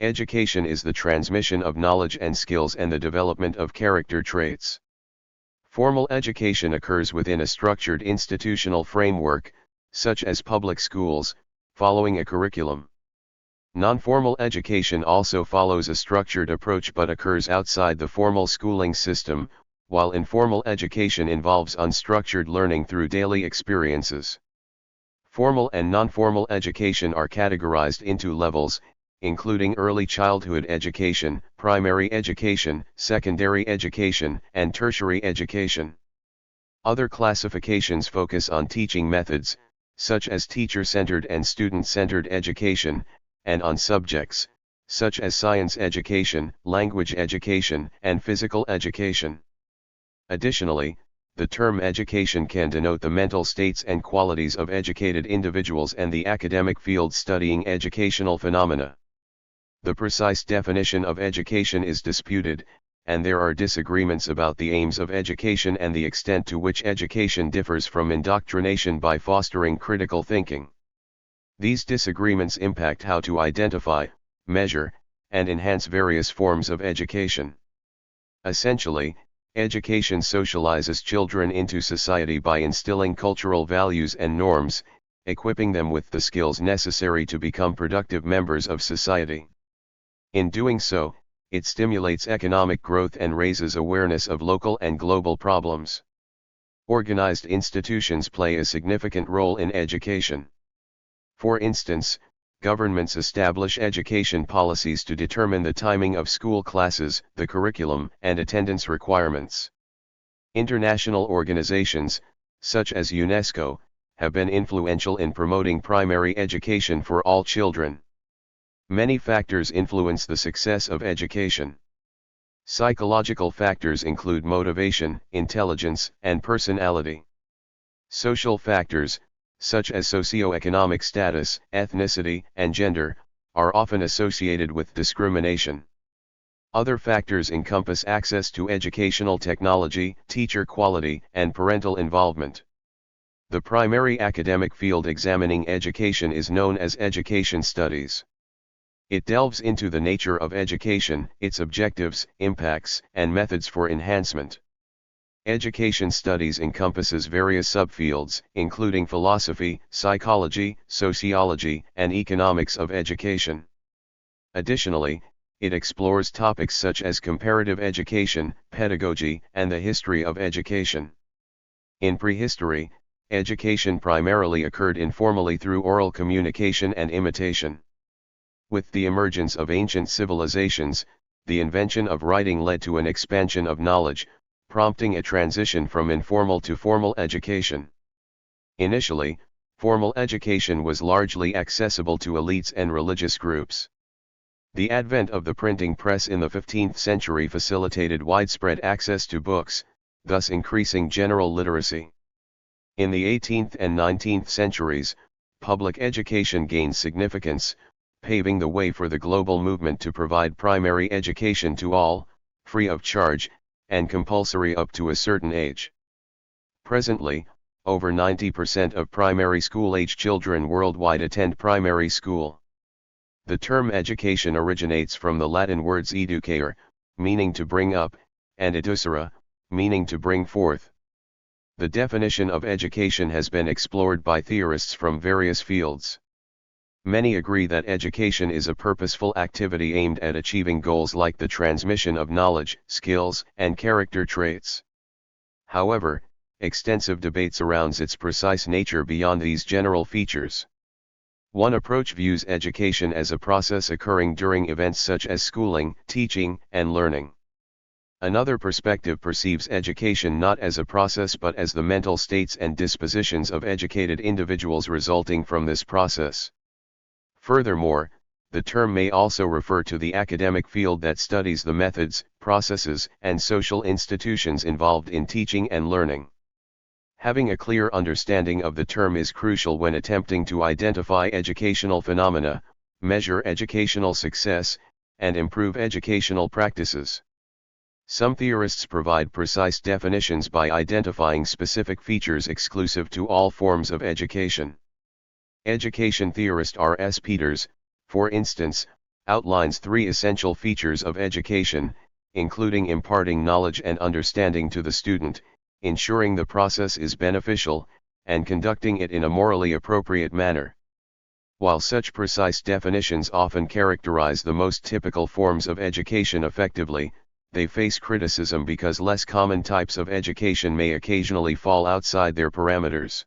Education is the transmission of knowledge and skills and the development of character traits. Formal education occurs within a structured institutional framework, such as public schools, following a curriculum. Non-formal education also follows a structured approach but occurs outside the formal schooling system, while informal education involves unstructured learning through daily experiences. Formal and non-formal education are categorized into levels, including early childhood education, primary education, secondary education, and tertiary education. Other classifications focus on teaching methods, such as teacher-centered and student-centered education, and on subjects, such as science education, language education, and physical education. Additionally, the term education can denote the mental states and qualities of educated individuals and the academic field studying educational phenomena. The precise definition of education is disputed, and there are disagreements about the aims of education and the extent to which education differs from indoctrination by fostering critical thinking. These disagreements impact how to identify, measure, and enhance various forms of education. Essentially, education socializes children into society by instilling cultural values and norms, equipping them with the skills necessary to become productive members of society. In doing so, it stimulates economic growth and raises awareness of local and global problems. Organized institutions play a significant role in education. For instance, governments establish education policies to determine the timing of school classes, the curriculum, and attendance requirements. International organizations, such as UNESCO, have been influential in promoting primary education for all children. Many factors influence the success of education. Psychological factors include motivation, intelligence, and personality. Social factors, such as socioeconomic status, ethnicity, and gender, are often associated with discrimination. Other factors encompass access to educational technology, teacher quality, and parental involvement. The primary academic field examining education is known as education studies. It delves into the nature of education, its objectives, impacts, and methods for enhancement. Education studies encompasses various subfields, including philosophy, psychology, sociology, and economics of education. Additionally, it explores topics such as comparative education, pedagogy, and the history of education. In prehistory, education primarily occurred informally through oral communication and imitation. With the emergence of ancient civilizations, the invention of writing led to an expansion of knowledge, prompting a transition from informal to formal education. Initially, formal education was largely accessible to elites and religious groups. The advent of the printing press in the 15th century facilitated widespread access to books, thus increasing general literacy. In the 18th and 19th centuries, public education gained significance, paving the way for the global movement to provide primary education to all, free of charge, and compulsory up to a certain age. Presently, over 90% of primary school-age children worldwide attend primary school. The term education originates from the Latin words educare, meaning to bring up, and educere, meaning to bring forth. The definition of education has been explored by theorists from various fields. Many agree that education is a purposeful activity aimed at achieving goals like the transmission of knowledge, skills, and character traits. However, extensive debate surrounds its precise nature beyond these general features. One approach views education as a process occurring during events such as schooling, teaching, and learning. Another perspective perceives education not as a process but as the mental states and dispositions of educated individuals resulting from this process. Furthermore, the term may also refer to the academic field that studies the methods, processes, and social institutions involved in teaching and learning. Having a clear understanding of the term is crucial when attempting to identify educational phenomena, measure educational success, and improve educational practices. Some theorists provide precise definitions by identifying specific features exclusive to all forms of education. Education theorist R. S. Peters, for instance, outlines 3 essential features of education, including imparting knowledge and understanding to the student, ensuring the process is beneficial, and conducting it in a morally appropriate manner. While such precise definitions often characterize the most typical forms of education effectively, they face criticism because less common types of education may occasionally fall outside their parameters.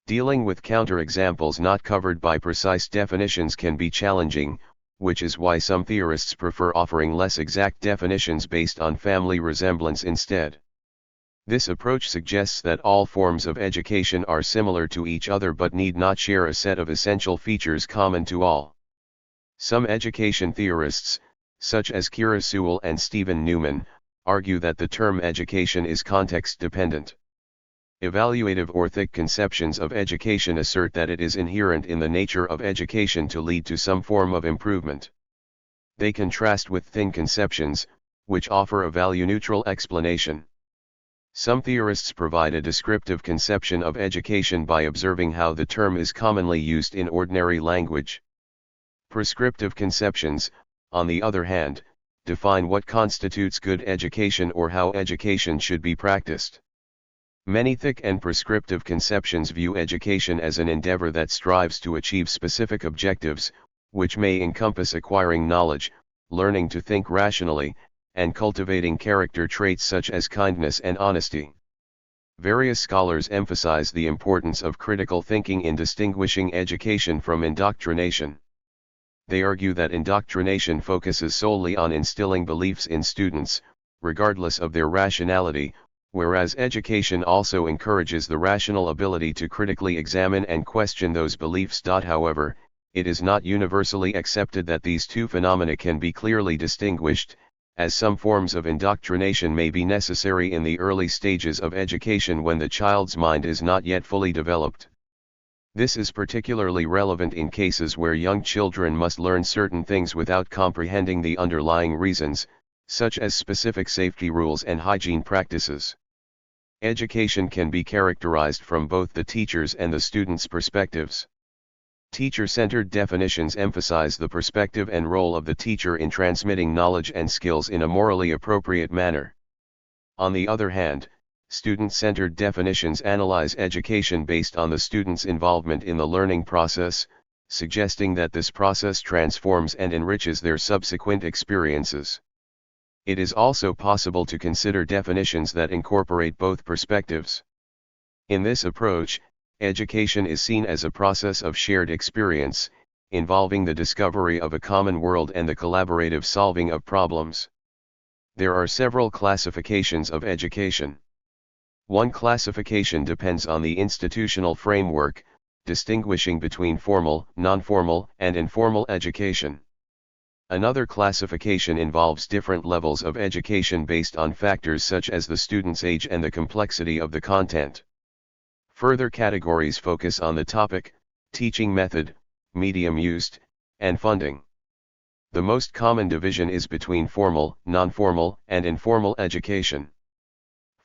Dealing with counterexamples not covered by precise definitions can be challenging, which is why some theorists prefer offering less exact definitions based on family resemblance instead. This approach suggests that all forms of education are similar to each other but need not share a set of essential features common to all. Some education theorists, such as Kira Sewell and Stephen Newman, argue that the term education is context-dependent. Evaluative or thick conceptions of education assert that it is inherent in the nature of education to lead to some form of improvement. They contrast with thin conceptions, which offer a value-neutral explanation. Some theorists provide a descriptive conception of education by observing how the term is commonly used in ordinary language. Prescriptive conceptions, on the other hand, define what constitutes good education or how education should be practiced. Many thick and prescriptive conceptions view education as an endeavor that strives to achieve specific objectives, which may encompass acquiring knowledge, learning to think rationally, and cultivating character traits such as kindness and honesty. Various scholars emphasize the importance of critical thinking in distinguishing education from indoctrination. They argue that indoctrination focuses solely on instilling beliefs in students, regardless of their rationality, whereas education also encourages the rational ability to critically examine and question those beliefs. However, it is not universally accepted that these two phenomena can be clearly distinguished, as some forms of indoctrination may be necessary in the early stages of education when the child's mind is not yet fully developed. This is particularly relevant in cases where young children must learn certain things without comprehending the underlying reasons, such as specific safety rules and hygiene practices. Education can be characterized from both the teacher's and the student's perspectives. Teacher-centered definitions emphasize the perspective and role of the teacher in transmitting knowledge and skills in a morally appropriate manner. On the other hand, student-centered definitions analyze education based on the student's involvement in the learning process, suggesting that this process transforms and enriches their subsequent experiences. It is also possible to consider definitions that incorporate both perspectives. In this approach, education is seen as a process of shared experience, involving the discovery of a common world and the collaborative solving of problems. There are several classifications of education. One classification depends on the institutional framework, distinguishing between formal, non-formal, and informal education. Another classification involves different levels of education based on factors such as the student's age and the complexity of the content. Further categories focus on the topic, teaching method, medium used, and funding. The most common division is between formal, non-formal, and informal education.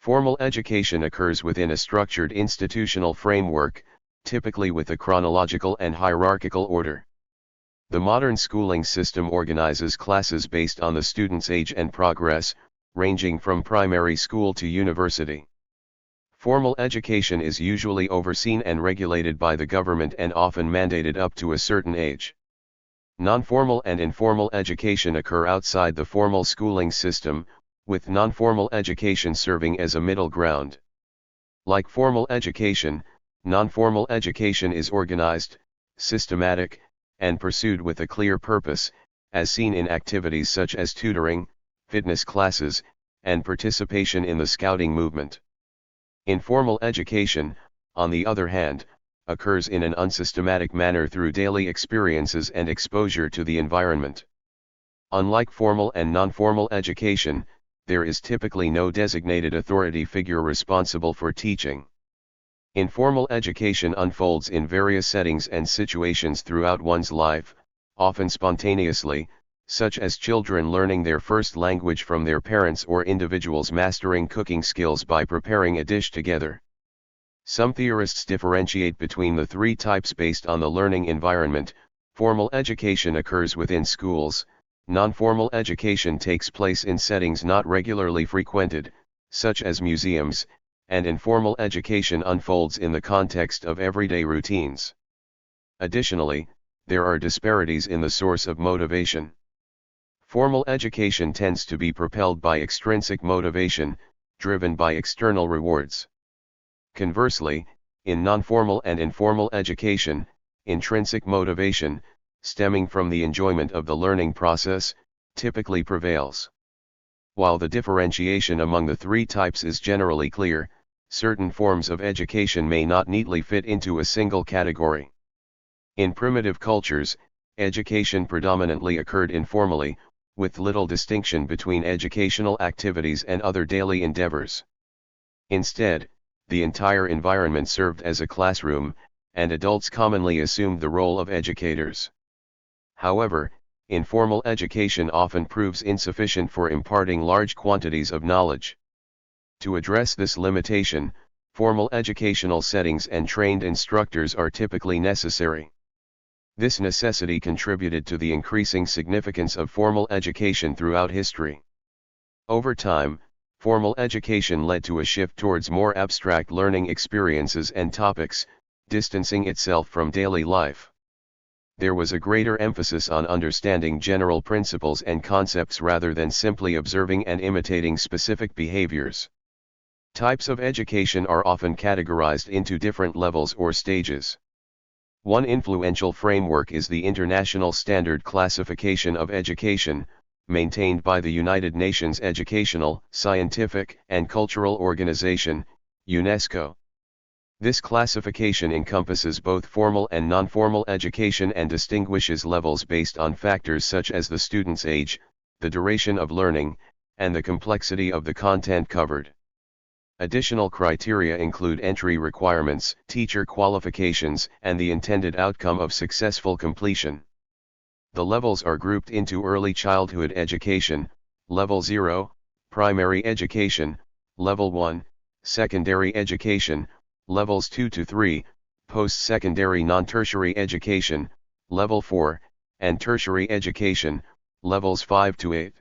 Formal education occurs within a structured institutional framework, typically with a chronological and hierarchical order. The modern schooling system organizes classes based on the student's age and progress, ranging from primary school to university. Formal education is usually overseen and regulated by the government and often mandated up to a certain age. Non-formal and informal education occur outside the formal schooling system, with non-formal education serving as a middle ground. Like formal education, non-formal education is organized, systematic, and pursued with a clear purpose, as seen in activities such as tutoring, fitness classes, and participation in the Scouting movement. Informal education, on the other hand, occurs in an unsystematic manner through daily experiences and exposure to the environment. Unlike formal and non-formal education, there is typically no designated authority figure responsible for teaching. Informal education unfolds in various settings and situations throughout one's life, often spontaneously, such as children learning their first language from their parents or individuals mastering cooking skills by preparing a dish together. Some theorists differentiate between the three types based on the learning environment, Formal education occurs within schools. Non-formal education takes place in settings not regularly frequented, such as museums, and informal education unfolds in the context of everyday routines. Additionally, there are disparities in the source of motivation. Formal education tends to be propelled by extrinsic motivation, driven by external rewards. Conversely, in non-formal and informal education, intrinsic motivation, stemming from the enjoyment of the learning process, typically prevails. While the differentiation among the three types is generally clear, certain forms of education may not neatly fit into a single category. In primitive cultures, education predominantly occurred informally, with little distinction between educational activities and other daily endeavors. Instead, the entire environment served as a classroom, and adults commonly assumed the role of educators. However, informal education often proves insufficient for imparting large quantities of knowledge. To address this limitation, formal educational settings and trained instructors are typically necessary. This necessity contributed to the increasing significance of formal education throughout history. Over time, formal education led to a shift towards more abstract learning experiences and topics, distancing itself from daily life. There was a greater emphasis on understanding general principles and concepts rather than simply observing and imitating specific behaviors. Types of education are often categorized into different levels or stages. One influential framework is the International Standard Classification of Education, maintained by the United Nations Educational, Scientific, and Cultural Organization, UNESCO. This classification encompasses both formal and non-formal education and distinguishes levels based on factors such as the student's age, the duration of learning, and the complexity of the content covered. Additional criteria include entry requirements, teacher qualifications, and the intended outcome of successful completion. The levels are grouped into early childhood education, Level 0, primary education, Level 1, secondary education, Levels 2 to 3, post-secondary non-tertiary education, Level 4, and tertiary education, Levels 5 to 8.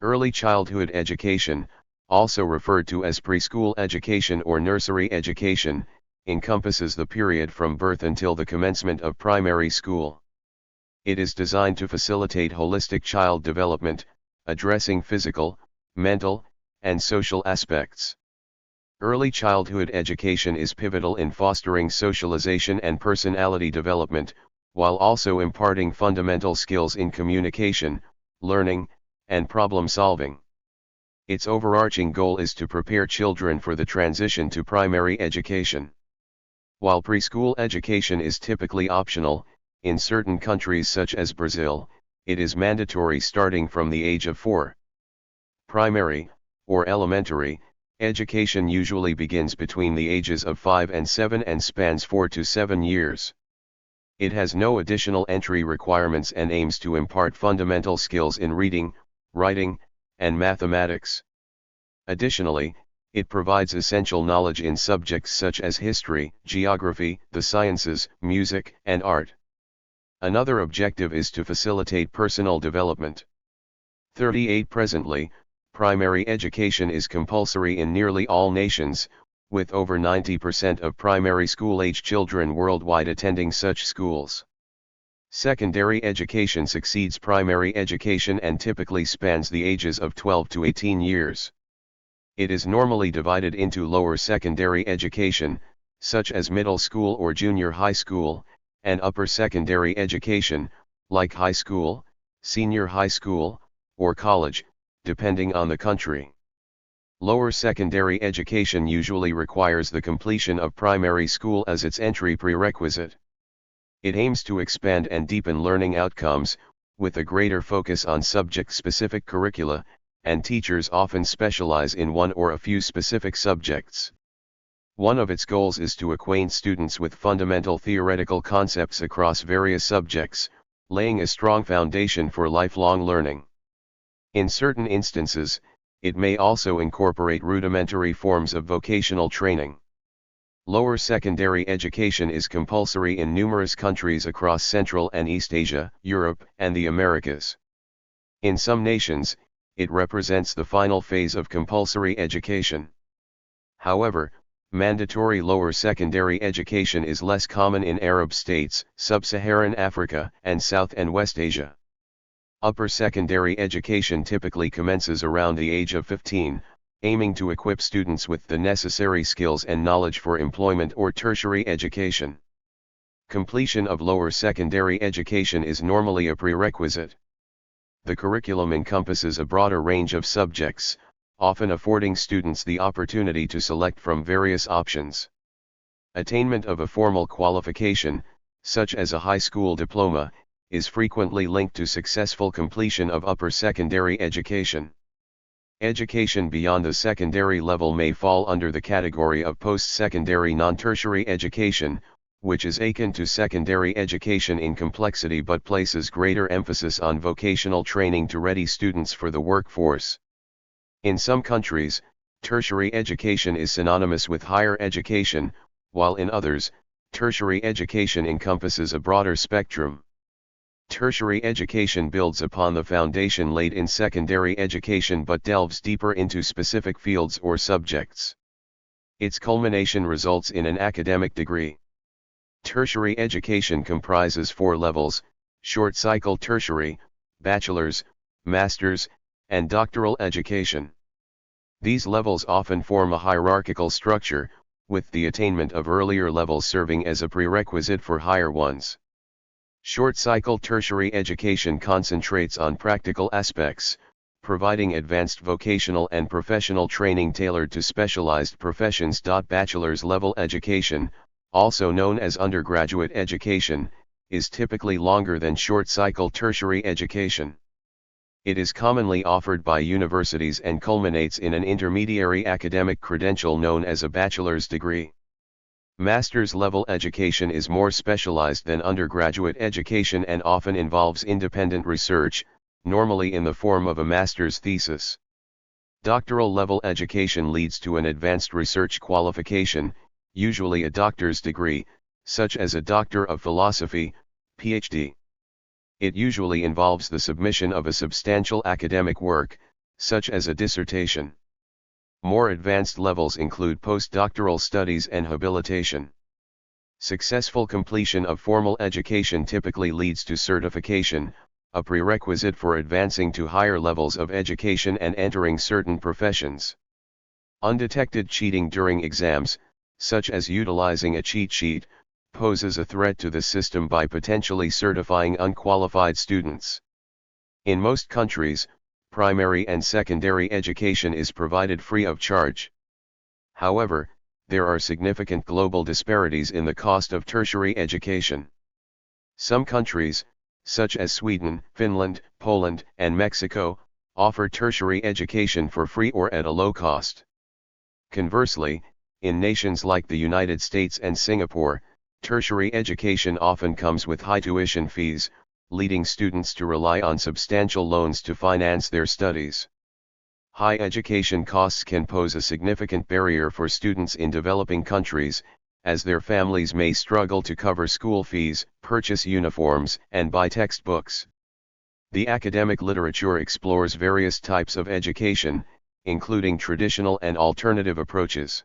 Early childhood education, also referred to as preschool education or nursery education, encompasses the period from birth until the commencement of primary school. It is designed to facilitate holistic child development, addressing physical, mental, and social aspects. Early childhood education is pivotal in fostering socialization and personality development, while also imparting fundamental skills in communication, learning, and problem solving. Its overarching goal is to prepare children for the transition to primary education. While preschool education is typically optional, in certain countries such as Brazil, it is mandatory starting from the age of 4. Primary, or elementary, education usually begins between the ages of 5 and 7 and spans 4 to 7 years. It has no additional entry requirements and aims to impart fundamental skills in reading, writing, and mathematics. Additionally, it provides essential knowledge in subjects such as history, geography, the sciences, music, and art. Another objective is to facilitate personal development. 38 Presently, primary education is compulsory in nearly all nations, with over 90% of primary school-age children worldwide attending such schools. Secondary education succeeds primary education and typically spans the ages of 12 to 18 years. It is normally divided into lower secondary education, such as middle school or junior high school, and upper secondary education, like high school, senior high school, or college, depending on the country. Lower secondary education usually requires the completion of primary school as its entry prerequisite. It aims to expand and deepen learning outcomes, with a greater focus on subject-specific curricula, and teachers often specialize in one or a few specific subjects. One of its goals is to acquaint students with fundamental theoretical concepts across various subjects, laying a strong foundation for lifelong learning. In certain instances, it may also incorporate rudimentary forms of vocational training. Lower secondary education is compulsory in numerous countries across Central and East Asia, Europe, and the Americas. In some nations, it represents the final phase of compulsory education. However, mandatory lower secondary education is less common in Arab states, Sub-Saharan Africa, and South and West Asia. Upper secondary education typically commences around the age of 15, aiming to equip students with the necessary skills and knowledge for employment or tertiary education. Completion of lower secondary education is normally a prerequisite. The curriculum encompasses a broader range of subjects, often affording students the opportunity to select from various options. Attainment of a formal qualification, such as a high school diploma, is frequently linked to successful completion of upper secondary education. Education beyond the secondary level may fall under the category of post-secondary non-tertiary education, which is akin to secondary education in complexity but places greater emphasis on vocational training to ready students for the workforce. In some countries, tertiary education is synonymous with higher education, while in others, tertiary education encompasses a broader spectrum. Tertiary education builds upon the foundation laid in secondary education but delves deeper into specific fields or subjects. Its culmination results in an academic degree. Tertiary education comprises 4 levels: short-cycle tertiary, bachelor's, master's, and doctoral education. These levels often form a hierarchical structure, with the attainment of earlier levels serving as a prerequisite for higher ones. Short-cycle tertiary education concentrates on practical aspects, providing advanced vocational and professional training tailored to specialized professions. Bachelor's level education, also known as undergraduate education, is typically longer than short-cycle tertiary education. It is commonly offered by universities and culminates in an intermediary academic credential known as a bachelor's degree. Master's level education is more specialized than undergraduate education and often involves independent research, normally in the form of a master's thesis. Doctoral level education leads to an advanced research qualification, usually a doctor's degree, such as a Doctor of Philosophy, PhD. It usually involves the submission of a substantial academic work, such as a dissertation. More advanced levels include postdoctoral studies and habilitation. Successful completion of formal education typically leads to certification, a prerequisite for advancing to higher levels of education and entering certain professions. Undetected cheating during exams, such as utilizing a cheat sheet, poses a threat to the system by potentially certifying unqualified students. In most countries, primary and secondary education is provided free of charge. However, there are significant global disparities in the cost of tertiary education. Some countries, such as Sweden, Finland, Poland, and Mexico, offer tertiary education for free or at a low cost. Conversely, in nations like the United States and Singapore, tertiary education often comes with high tuition fees, leading students to rely on substantial loans to finance their studies. High education costs can pose a significant barrier for students in developing countries, as their families may struggle to cover school fees, purchase uniforms, and buy textbooks. The academic literature explores various types of education, including traditional and alternative approaches.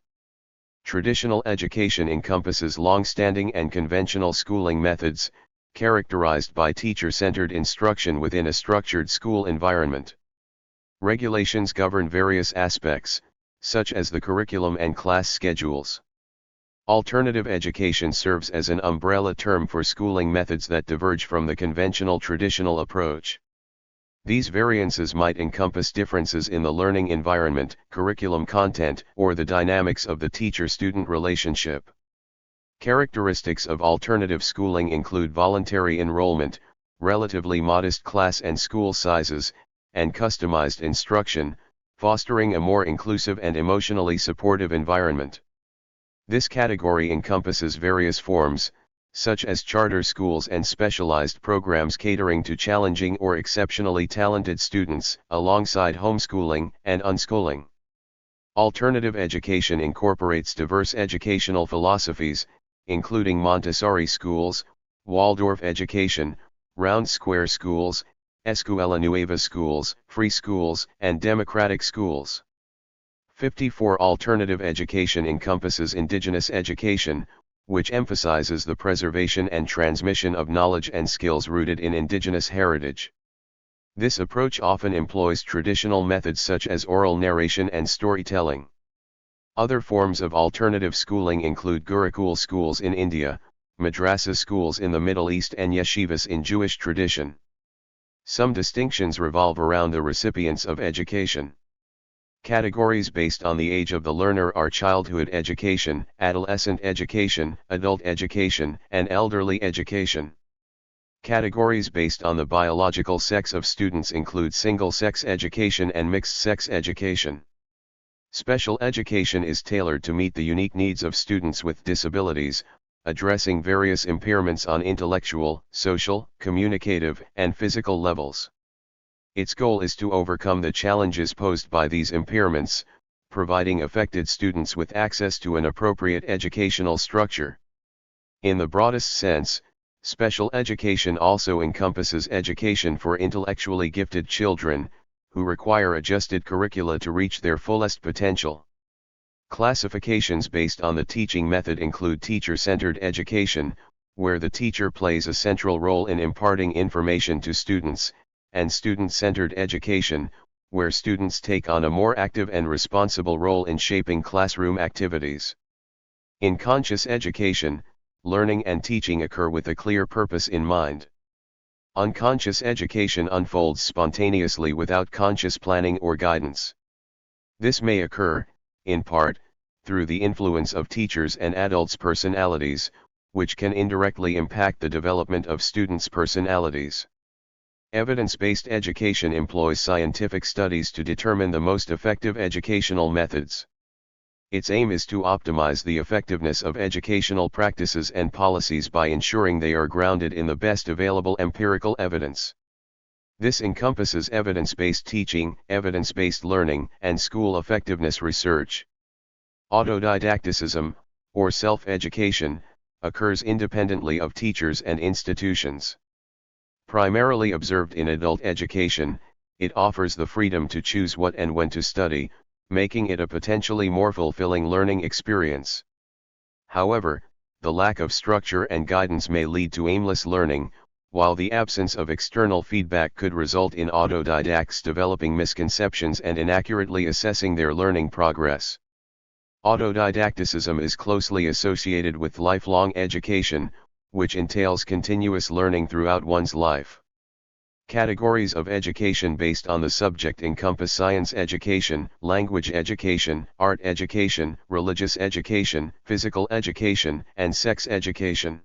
Traditional education encompasses long-standing and conventional schooling methods, characterized by teacher-centered instruction within a structured school environment. Regulations govern various aspects, such as the curriculum and class schedules. Alternative education serves as an umbrella term for schooling methods that diverge from the conventional traditional approach. These variances might encompass differences in the learning environment, curriculum content, or the dynamics of the teacher-student relationship. Characteristics of alternative schooling include voluntary enrollment, relatively modest class and school sizes, and customized instruction, fostering a more inclusive and emotionally supportive environment. This category encompasses various forms, such as charter schools and specialized programs catering to challenging or exceptionally talented students, alongside homeschooling and unschooling. Alternative education incorporates diverse educational philosophies, including Montessori schools, Waldorf education, round square schools, Escuela Nueva schools, free schools, and democratic schools. 54 Alternative education encompasses indigenous education, which emphasizes the preservation and transmission of knowledge and skills rooted in indigenous heritage. This approach often employs traditional methods such as oral narration and storytelling. Other forms of alternative schooling include Gurukul schools in India, madrasa schools in the Middle East, and yeshivas in Jewish tradition. Some distinctions revolve around the recipients of education. Categories based on the age of the learner are childhood education, adolescent education, adult education, and elderly education. Categories based on the biological sex of students include single-sex education and mixed-sex education. Special education is tailored to meet the unique needs of students with disabilities, addressing various impairments on intellectual, social, communicative, and physical levels. Its goal is to overcome the challenges posed by these impairments, providing affected students with access to an appropriate educational structure. In the broadest sense, special education also encompasses education for intellectually gifted children, who require adjusted curricula to reach their fullest potential. Classifications based on the teaching method include teacher-centered education, where the teacher plays a central role in imparting information to students, and student-centered education, where students take on a more active and responsible role in shaping classroom activities. In conscious education, learning and teaching occur with a clear purpose in mind. Unconscious education unfolds spontaneously without conscious planning or guidance. This may occur, in part, through the influence of teachers' and adults' personalities, which can indirectly impact the development of students' personalities. Evidence-based education employs scientific studies to determine the most effective educational methods. Its aim is to optimize the effectiveness of educational practices and policies by ensuring they are grounded in the best available empirical evidence. This encompasses evidence-based teaching, evidence-based learning, and school effectiveness research. Autodidacticism, or self-education, occurs independently of teachers and institutions. Primarily observed in adult education, it offers the freedom to choose what and when to study, making it a potentially more fulfilling learning experience. However, the lack of structure and guidance may lead to aimless learning, while the absence of external feedback could result in autodidacts developing misconceptions and inaccurately assessing their learning progress. Autodidacticism is closely associated with lifelong education, which entails continuous learning throughout one's life. Categories of education based on the subject encompass science education, language education, art education, religious education, physical education, and sex education.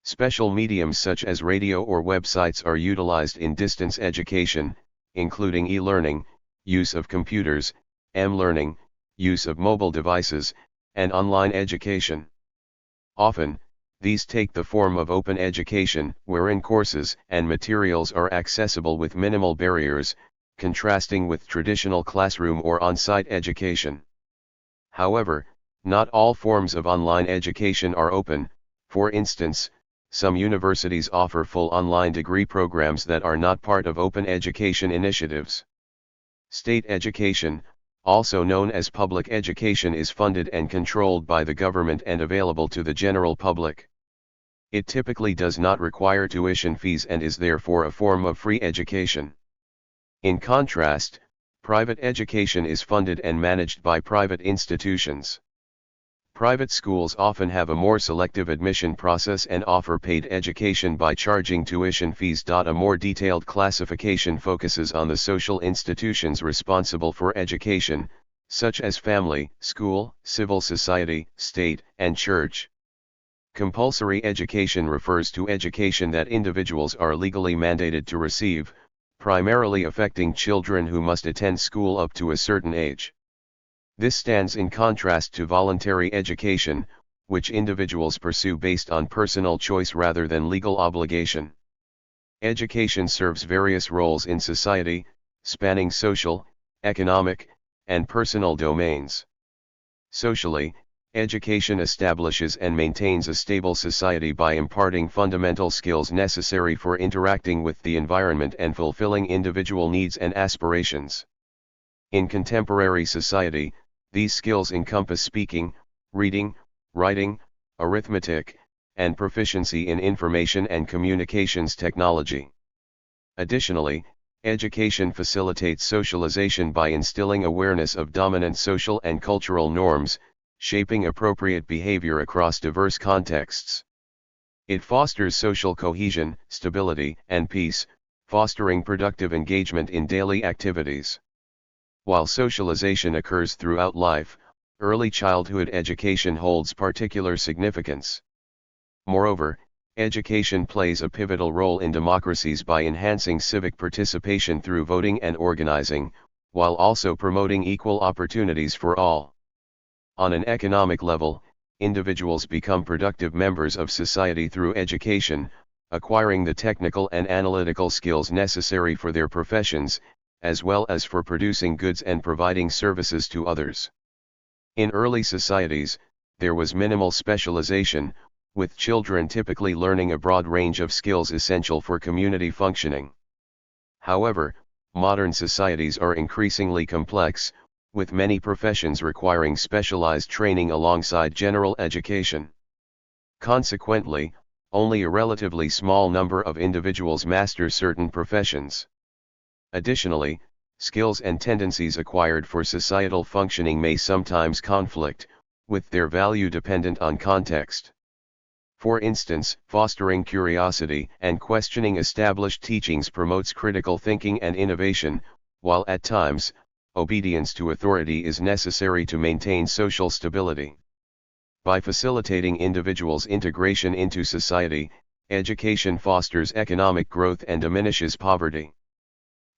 Special mediums such as radio or websites are utilized in distance education, including e-learning, use of computers, m-learning, use of mobile devices, and online education. Often, these take the form of open education, wherein courses and materials are accessible with minimal barriers, contrasting with traditional classroom or on-site education. However, not all forms of online education are open. For instance, some universities offer full online degree programs that are not part of open education initiatives. State education, also known as public education, is funded and controlled by the government and available to the general public. It typically does not require tuition fees and is therefore a form of free education. In contrast, private education is funded and managed by private institutions. Private schools often have a more selective admission process and offer paid education by charging tuition fees. A more detailed classification focuses on the social institutions responsible for education, such as family, school, civil society, state, and church. Compulsory education refers to education that individuals are legally mandated to receive, primarily affecting children who must attend school up to a certain age. This stands in contrast to voluntary education, which individuals pursue based on personal choice rather than legal obligation. Education serves various roles in society, spanning social, economic, and personal domains. Socially, education establishes and maintains a stable society by imparting fundamental skills necessary for interacting with the environment and fulfilling individual needs and aspirations. In contemporary society, these skills encompass speaking, reading, writing, arithmetic, and proficiency in information and communications technology. Additionally, education facilitates socialization by instilling awareness of dominant social and cultural norms, shaping appropriate behavior across diverse contexts. It fosters social cohesion, stability, and peace, fostering productive engagement in daily activities. While socialization occurs throughout life, early childhood education holds particular significance. Moreover, education plays a pivotal role in democracies by enhancing civic participation through voting and organizing, while also promoting equal opportunities for all. On an economic level, individuals become productive members of society through education, acquiring the technical and analytical skills necessary for their professions, as well as for producing goods and providing services to others. In early societies, there was minimal specialization, with children typically learning a broad range of skills essential for community functioning. However, modern societies are increasingly complex, with many professions requiring specialized training alongside general education. Consequently, only a relatively small number of individuals master certain professions. Additionally, skills and tendencies acquired for societal functioning may sometimes conflict, with their value dependent on context. For instance, fostering curiosity and questioning established teachings promotes critical thinking and innovation, while at times, obedience to authority is necessary to maintain social stability. By facilitating individuals' integration into society, education fosters economic growth and diminishes poverty.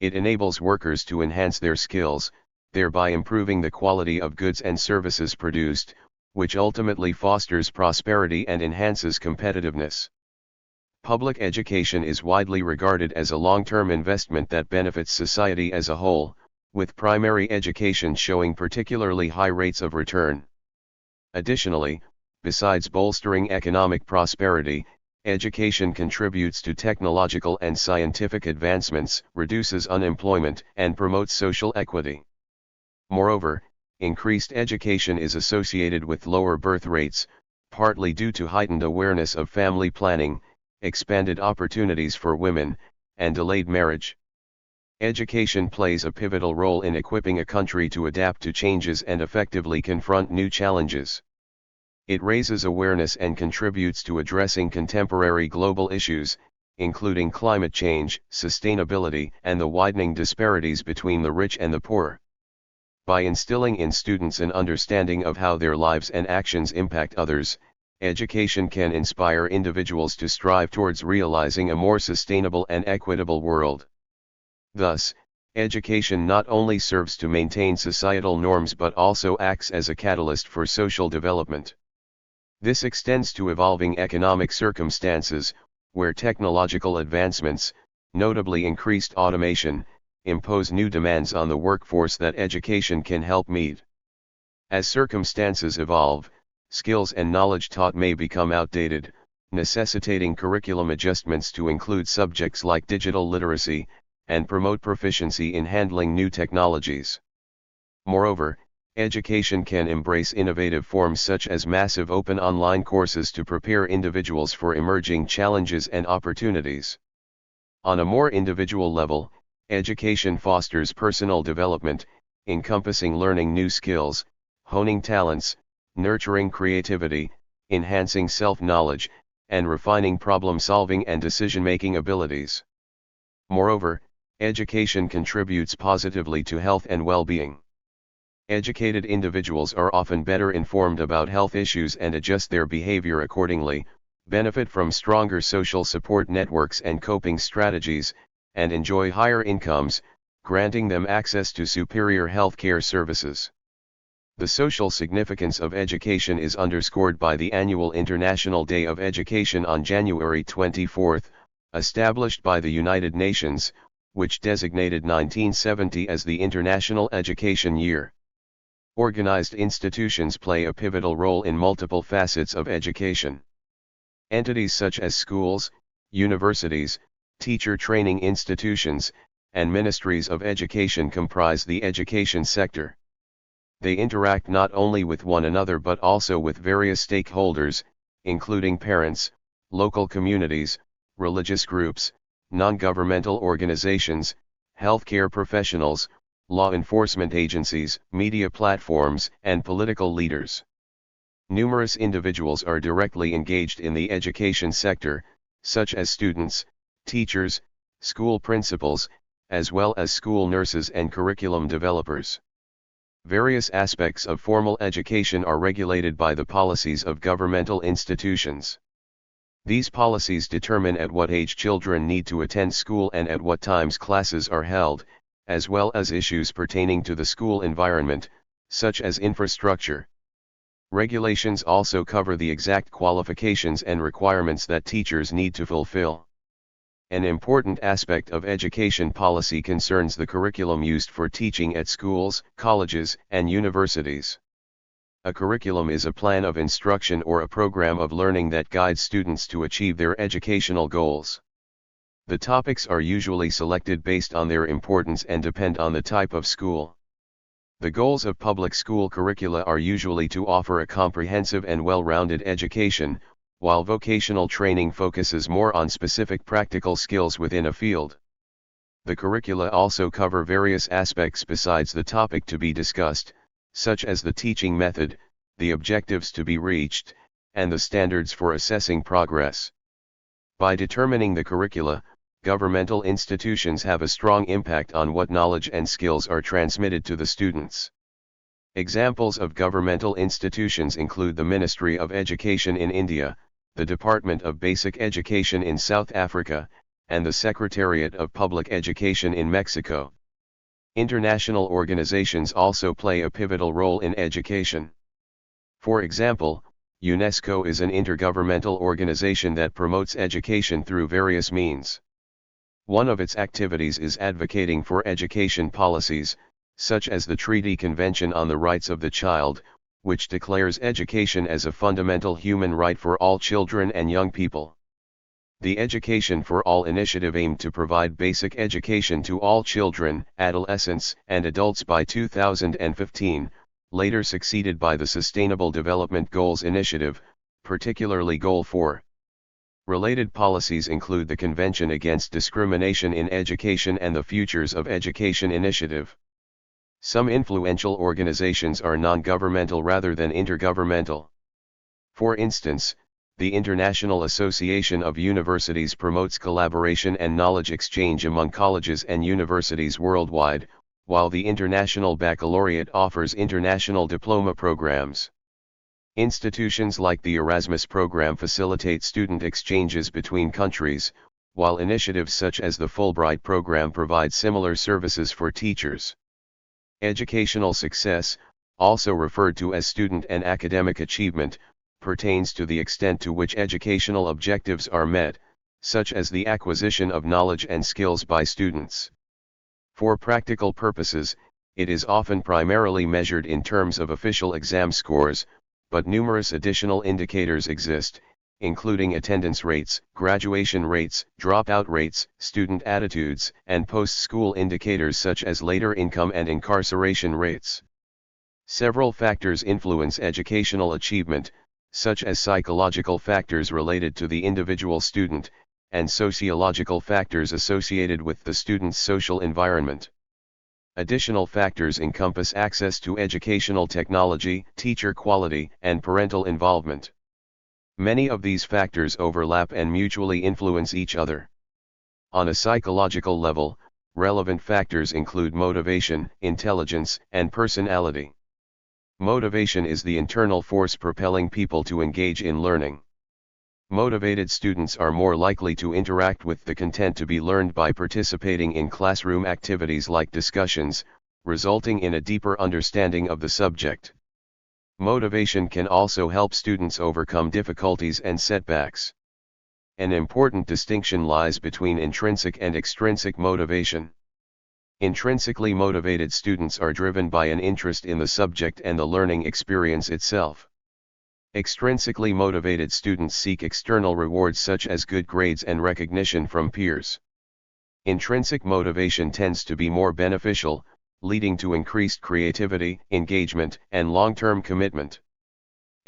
It enables workers to enhance their skills, thereby improving the quality of goods and services produced, which ultimately fosters prosperity and enhances competitiveness. Public education is widely regarded as a long-term investment that benefits society as a whole, with primary education showing particularly high rates of return. Additionally, besides bolstering economic prosperity, education contributes to technological and scientific advancements, reduces unemployment, and promotes social equity. Moreover, increased education is associated with lower birth rates, partly due to heightened awareness of family planning, expanded opportunities for women, and delayed marriage. Education plays a pivotal role in equipping a country to adapt to changes and effectively confront new challenges. It raises awareness and contributes to addressing contemporary global issues, including climate change, sustainability, and the widening disparities between the rich and the poor. By instilling in students an understanding of how their lives and actions impact others, education can inspire individuals to strive towards realizing a more sustainable and equitable world. Thus, education not only serves to maintain societal norms but also acts as a catalyst for social development. This extends to evolving economic circumstances, where technological advancements, notably increased automation, impose new demands on the workforce that education can help meet. As circumstances evolve, skills and knowledge taught may become outdated, necessitating curriculum adjustments to include subjects like digital literacy, and promote proficiency in handling new technologies. Moreover, education can embrace innovative forms such as massive open online courses to prepare individuals for emerging challenges and opportunities. On a more individual level, education fosters personal development, encompassing learning new skills, honing talents, nurturing creativity, enhancing self-knowledge, and refining problem-solving and decision-making abilities. Moreover, education contributes positively to health and well-being. Educated individuals are often better informed about health issues and adjust their behavior accordingly, benefit from stronger social support networks and coping strategies, and enjoy higher incomes, granting them access to superior healthcare services. The social significance of education is underscored by the annual International Day of Education on January 24, established by the United Nations, which designated 1970 as the International Education Year. Organized institutions play a pivotal role in multiple facets of education. Entities such as schools, universities, teacher training institutions, and ministries of education comprise the education sector. They interact not only with one another but also with various stakeholders, including parents, local communities, religious groups, non-governmental organizations, healthcare professionals, law enforcement agencies, media platforms, and political leaders. Numerous individuals are directly engaged in the education sector, such as students, teachers, school principals, as well as school nurses and curriculum developers. Various aspects of formal education are regulated by the policies of governmental institutions. These policies determine at what age children need to attend school and at what times classes are held, as well as issues pertaining to the school environment, such as infrastructure. Regulations also cover the exact qualifications and requirements that teachers need to fulfill. An important aspect of education policy concerns the curriculum used for teaching at schools, colleges, and universities. A curriculum is a plan of instruction or a program of learning that guides students to achieve their educational goals. The topics are usually selected based on their importance and depend on the type of school. The goals of public school curricula are usually to offer a comprehensive and well-rounded education, while vocational training focuses more on specific practical skills within a field. The curricula also cover various aspects besides the topic to be discussed, such as the teaching method, the objectives to be reached, and the standards for assessing progress. By determining the curricula, governmental institutions have a strong impact on what knowledge and skills are transmitted to the students. Examples of governmental institutions include the Ministry of Education in India, the Department of Basic Education in South Africa, and the Secretariat of Public Education in Mexico. International organizations also play a pivotal role in education. For example, UNESCO is an intergovernmental organization that promotes education through various means. One of its activities is advocating for education policies, such as the Treaty Convention on the Rights of the Child, which declares education as a fundamental human right for all children and young people. The Education for All initiative aimed to provide basic education to all children, adolescents, and adults by 2015, later succeeded by the Sustainable Development Goals initiative, particularly Goal 4. Related policies include the Convention Against Discrimination in Education and the Futures of Education initiative. Some influential organizations are non-governmental rather than intergovernmental. For instance, the International Association of Universities promotes collaboration and knowledge exchange among colleges and universities worldwide, while the International Baccalaureate offers international diploma programs. Institutions like the Erasmus program facilitate student exchanges between countries, while initiatives such as the Fulbright program provide similar services for teachers. Educational success, also referred to as student and academic achievement, pertains to the extent to which educational objectives are met, such as the acquisition of knowledge and skills by students. For practical purposes, it is often primarily measured in terms of official exam scores, but numerous additional indicators exist, including attendance rates, graduation rates, dropout rates, student attitudes, and post-school indicators such as later income and incarceration rates. Several factors influence educational achievement, such as psychological factors related to the individual student, and sociological factors associated with the student's social environment. Additional factors encompass access to educational technology, teacher quality, and parental involvement. Many of these factors overlap and mutually influence each other. On a psychological level, relevant factors include motivation, intelligence, and personality. Motivation is the internal force propelling people to engage in learning. Motivated students are more likely to interact with the content to be learned by participating in classroom activities like discussions, resulting in a deeper understanding of the subject. Motivation can also help students overcome difficulties and setbacks. An important distinction lies between intrinsic and extrinsic motivation. Intrinsically motivated students are driven by an interest in the subject and the learning experience itself. Extrinsically motivated students seek external rewards such as good grades and recognition from peers. Intrinsic motivation tends to be more beneficial, leading to increased creativity, engagement, and long-term commitment.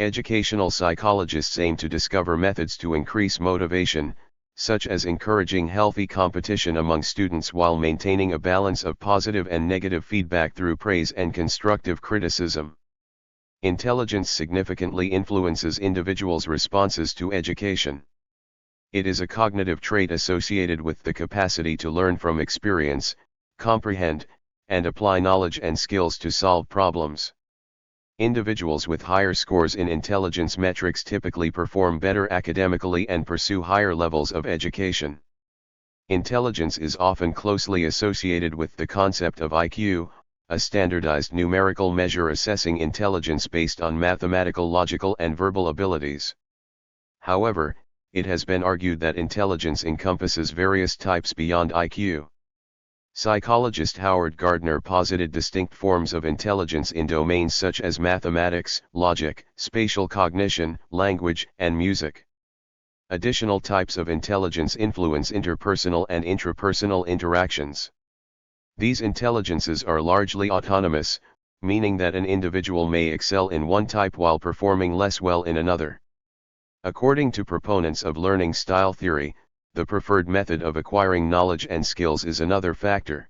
Educational psychologists aim to discover methods to increase motivation, such as encouraging healthy competition among students while maintaining a balance of positive and negative feedback through praise and constructive criticism. Intelligence significantly influences individuals' responses to education. It is a cognitive trait associated with the capacity to learn from experience, comprehend, and apply knowledge and skills to solve problems. Individuals with higher scores in intelligence metrics typically perform better academically and pursue higher levels of education. Intelligence is often closely associated with the concept of IQ, a standardized numerical measure assessing intelligence based on mathematical, logical, and verbal abilities. However, it has been argued that intelligence encompasses various types beyond IQ. Psychologist Howard Gardner posited distinct forms of intelligence in domains such as mathematics, logic, spatial cognition, language, and music. Additional types of intelligence influence interpersonal and intrapersonal interactions. These intelligences are largely autonomous, meaning that an individual may excel in one type while performing less well in another. According to proponents of learning style theory, the preferred method of acquiring knowledge and skills is another factor.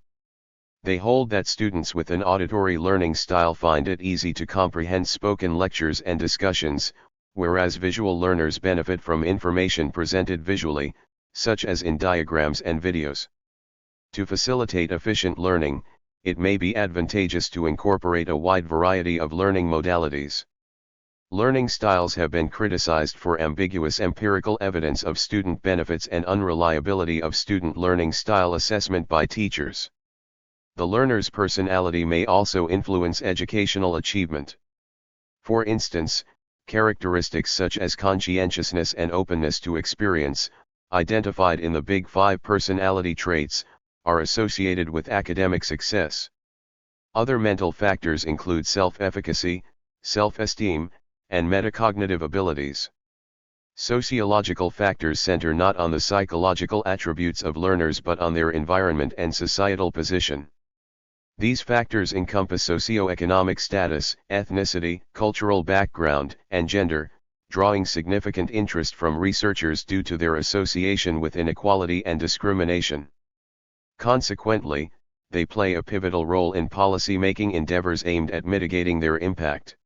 They hold that students with an auditory learning style find it easy to comprehend spoken lectures and discussions, whereas visual learners benefit from information presented visually, such as in diagrams and videos. To facilitate efficient learning, it may be advantageous to incorporate a wide variety of learning modalities. Learning styles have been criticized for ambiguous empirical evidence of student benefits and unreliability of student learning style assessment by teachers. The learner's personality may also influence educational achievement. For instance, characteristics such as conscientiousness and openness to experience, identified in the Big Five personality traits, are associated with academic success. Other mental factors include self-efficacy, self-esteem, and metacognitive abilities. Sociological factors center not on the psychological attributes of learners but on their environment and societal position. These factors encompass socioeconomic status, ethnicity, cultural background, and gender, drawing significant interest from researchers due to their association with inequality and discrimination. Consequently, they play a pivotal role in policy-making endeavors aimed at mitigating their impact.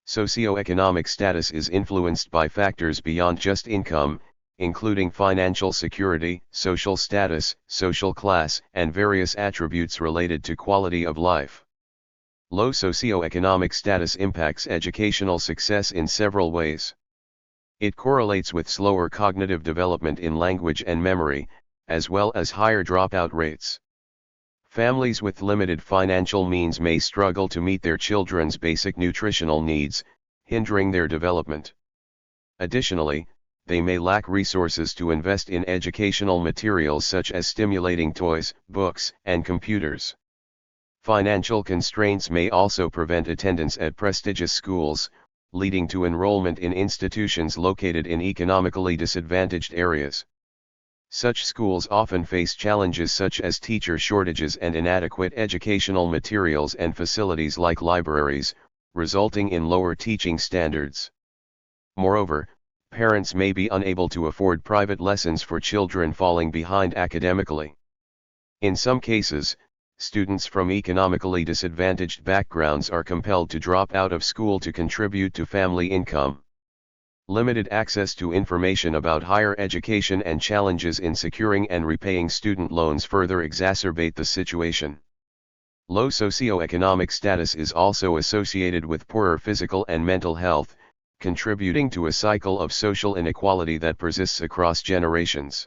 Socioeconomic status is influenced by factors beyond just income, including financial security, social status, social class, and various attributes related to quality of life. Low socioeconomic status impacts educational success in several ways. It correlates with slower cognitive development in language and memory, as well as higher dropout rates. Families with limited financial means may struggle to meet their children's basic nutritional needs, hindering their development. Additionally, they may lack resources to invest in educational materials such as stimulating toys, books, and computers. Financial constraints may also prevent attendance at prestigious schools, leading to enrollment in institutions located in economically disadvantaged areas. Such schools often face challenges such as teacher shortages and inadequate educational materials and facilities like libraries, resulting in lower teaching standards. Moreover, parents may be unable to afford private lessons for children falling behind academically. In some cases, students from economically disadvantaged backgrounds are compelled to drop out of school to contribute to family income. Limited access to information about higher education and challenges in securing and repaying student loans further exacerbate the situation. Low socioeconomic status is also associated with poorer physical and mental health, contributing to a cycle of social inequality that persists across generations.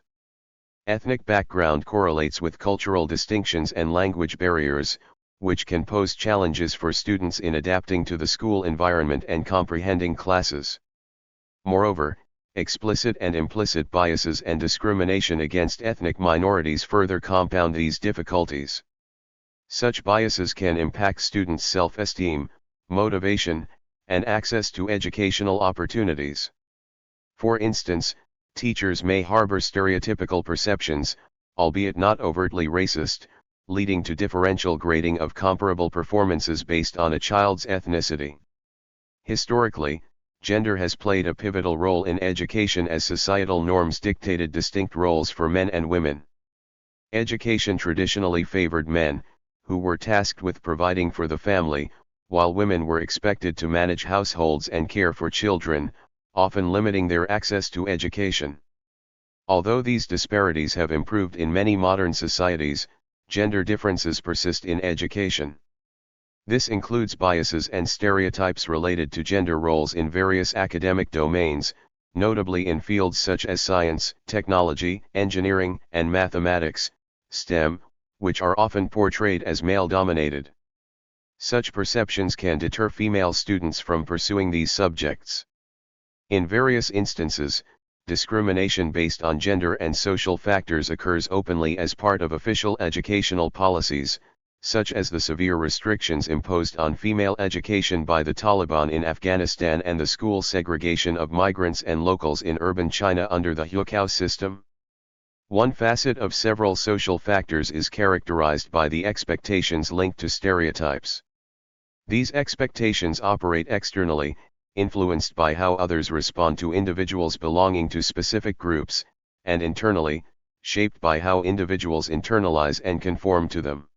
Ethnic background correlates with cultural distinctions and language barriers, which can pose challenges for students in adapting to the school environment and comprehending classes. Moreover, explicit and implicit biases and discrimination against ethnic minorities further compound these difficulties. Such biases can impact students' self-esteem, motivation, and access to educational opportunities. For instance, teachers may harbor stereotypical perceptions, albeit not overtly racist, leading to differential grading of comparable performances based on a child's ethnicity. Historically, gender has played a pivotal role in education as societal norms dictated distinct roles for men and women. Education traditionally favored men, who were tasked with providing for the family, while women were expected to manage households and care for children, often limiting their access to education. Although these disparities have improved in many modern societies, gender differences persist in education. This includes biases and stereotypes related to gender roles in various academic domains, notably in fields such as science, technology, engineering, and mathematics, STEM, which are often portrayed as male-dominated. Such perceptions can deter female students from pursuing these subjects. In various instances, discrimination based on gender and social factors occurs openly as part of official educational policies, such as the severe restrictions imposed on female education by the Taliban in Afghanistan and the school segregation of migrants and locals in urban China under the Hukou system. One facet of several social factors is characterized by the expectations linked to stereotypes. These expectations operate externally, influenced by how others respond to individuals belonging to specific groups, and internally, shaped by how individuals internalize and conform to them.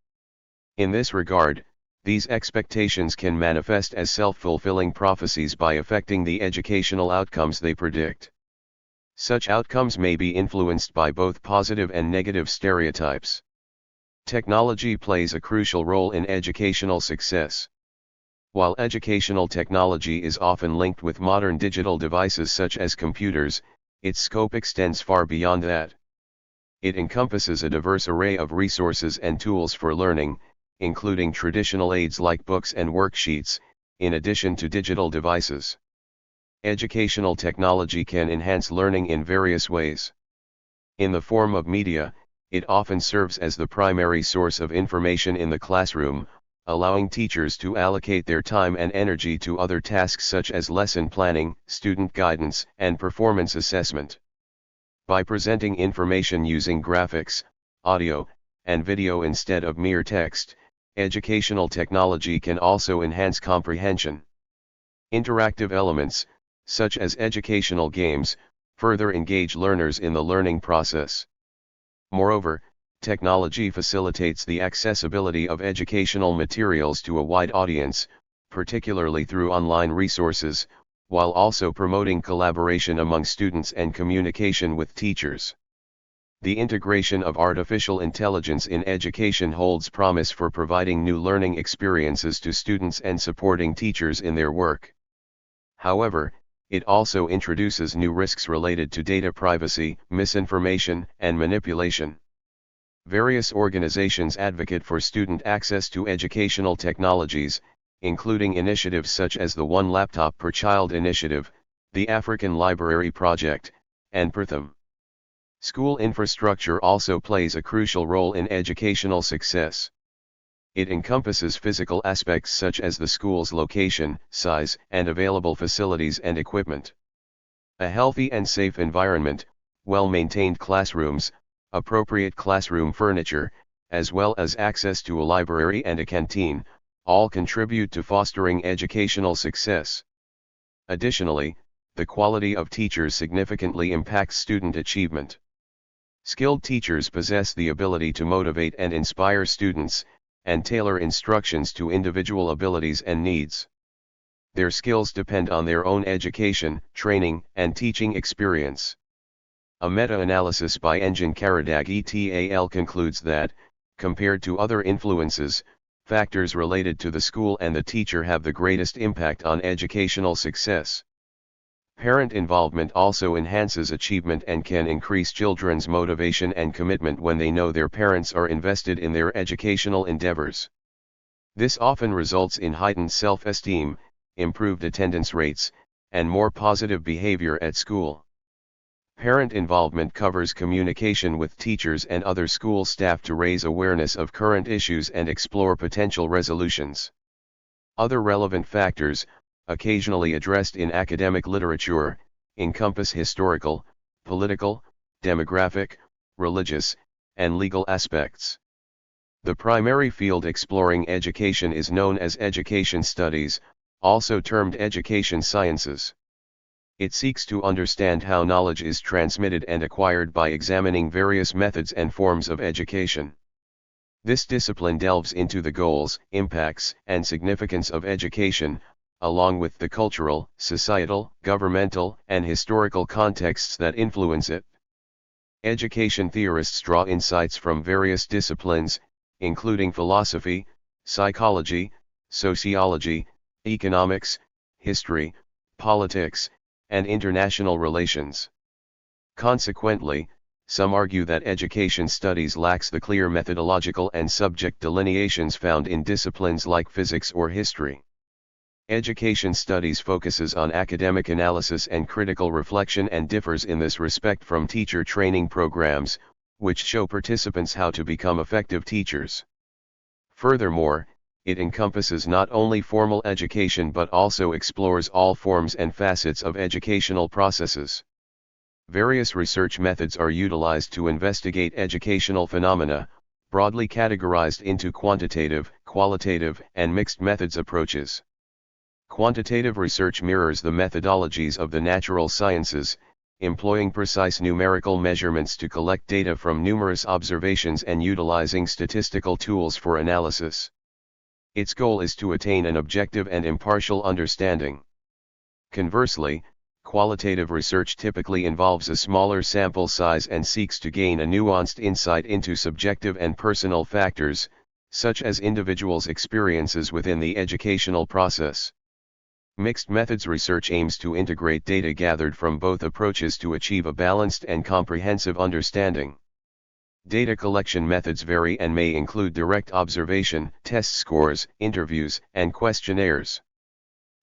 In this regard, these expectations can manifest as self-fulfilling prophecies by affecting the educational outcomes they predict. Such outcomes may be influenced by both positive and negative stereotypes. Technology plays a crucial role in educational success. While educational technology is often linked with modern digital devices such as computers, its scope extends far beyond that. It encompasses a diverse array of resources and tools for learning, including traditional aids like books and worksheets, in addition to digital devices. Educational technology can enhance learning in various ways. In the form of media, it often serves as the primary source of information in the classroom, allowing teachers to allocate their time and energy to other tasks such as lesson planning, student guidance, and performance assessment. By presenting information using graphics, audio, and video instead of mere text, educational technology can also enhance comprehension. Interactive elements, such as educational games, further engage learners in the learning process. Moreover, technology facilitates the accessibility of educational materials to a wide audience, particularly through online resources, while also promoting collaboration among students and communication with teachers. The integration of artificial intelligence in education holds promise for providing new learning experiences to students and supporting teachers in their work. However, it also introduces new risks related to data privacy, misinformation, and manipulation. Various organizations advocate for student access to educational technologies, including initiatives such as the One Laptop Per Child Initiative, the African Library Project, and Pratham. School infrastructure also plays a crucial role in educational success. It encompasses physical aspects such as the school's location, size, and available facilities and equipment. A healthy and safe environment, well-maintained classrooms, appropriate classroom furniture, as well as access to a library and a canteen, all contribute to fostering educational success. Additionally, the quality of teachers significantly impacts student achievement. Skilled teachers possess the ability to motivate and inspire students, and tailor instructions to individual abilities and needs. Their skills depend on their own education, training, and teaching experience. A meta-analysis by Engin Karadag et al. Concludes that, compared to other influences, factors related to the school and the teacher have the greatest impact on educational success. Parent involvement also enhances achievement and can increase children's motivation and commitment when they know their parents are invested in their educational endeavors. This often results in heightened self-esteem, improved attendance rates, and more positive behavior at school. Parent involvement covers communication with teachers and other school staff to raise awareness of current issues and explore potential resolutions. Other relevant factors, occasionally addressed in academic literature, encompass historical, political, demographic, religious, and legal aspects. The primary field exploring education is known as education studies, also termed education sciences. It seeks to understand how knowledge is transmitted and acquired by examining various methods and forms of education. This discipline delves into the goals, impacts, and significance of education, along with the cultural, societal, governmental, and historical contexts that influence it. Education theorists draw insights from various disciplines, including philosophy, psychology, sociology, economics, history, politics, and international relations. Consequently, some argue that education studies lacks the clear methodological and subject delineations found in disciplines like physics or history. Education studies focuses on academic analysis and critical reflection and differs in this respect from teacher training programs, which show participants how to become effective teachers. Furthermore, it encompasses not only formal education but also explores all forms and facets of educational processes. Various research methods are utilized to investigate educational phenomena, broadly categorized into quantitative, qualitative, and mixed methods approaches. Quantitative research mirrors the methodologies of the natural sciences, employing precise numerical measurements to collect data from numerous observations and utilizing statistical tools for analysis. Its goal is to attain an objective and impartial understanding. Conversely, qualitative research typically involves a smaller sample size and seeks to gain a nuanced insight into subjective and personal factors, such as individuals' experiences within the educational process. Mixed methods research aims to integrate data gathered from both approaches to achieve a balanced and comprehensive understanding. Data collection methods vary and may include direct observation, test scores, interviews, and questionnaires.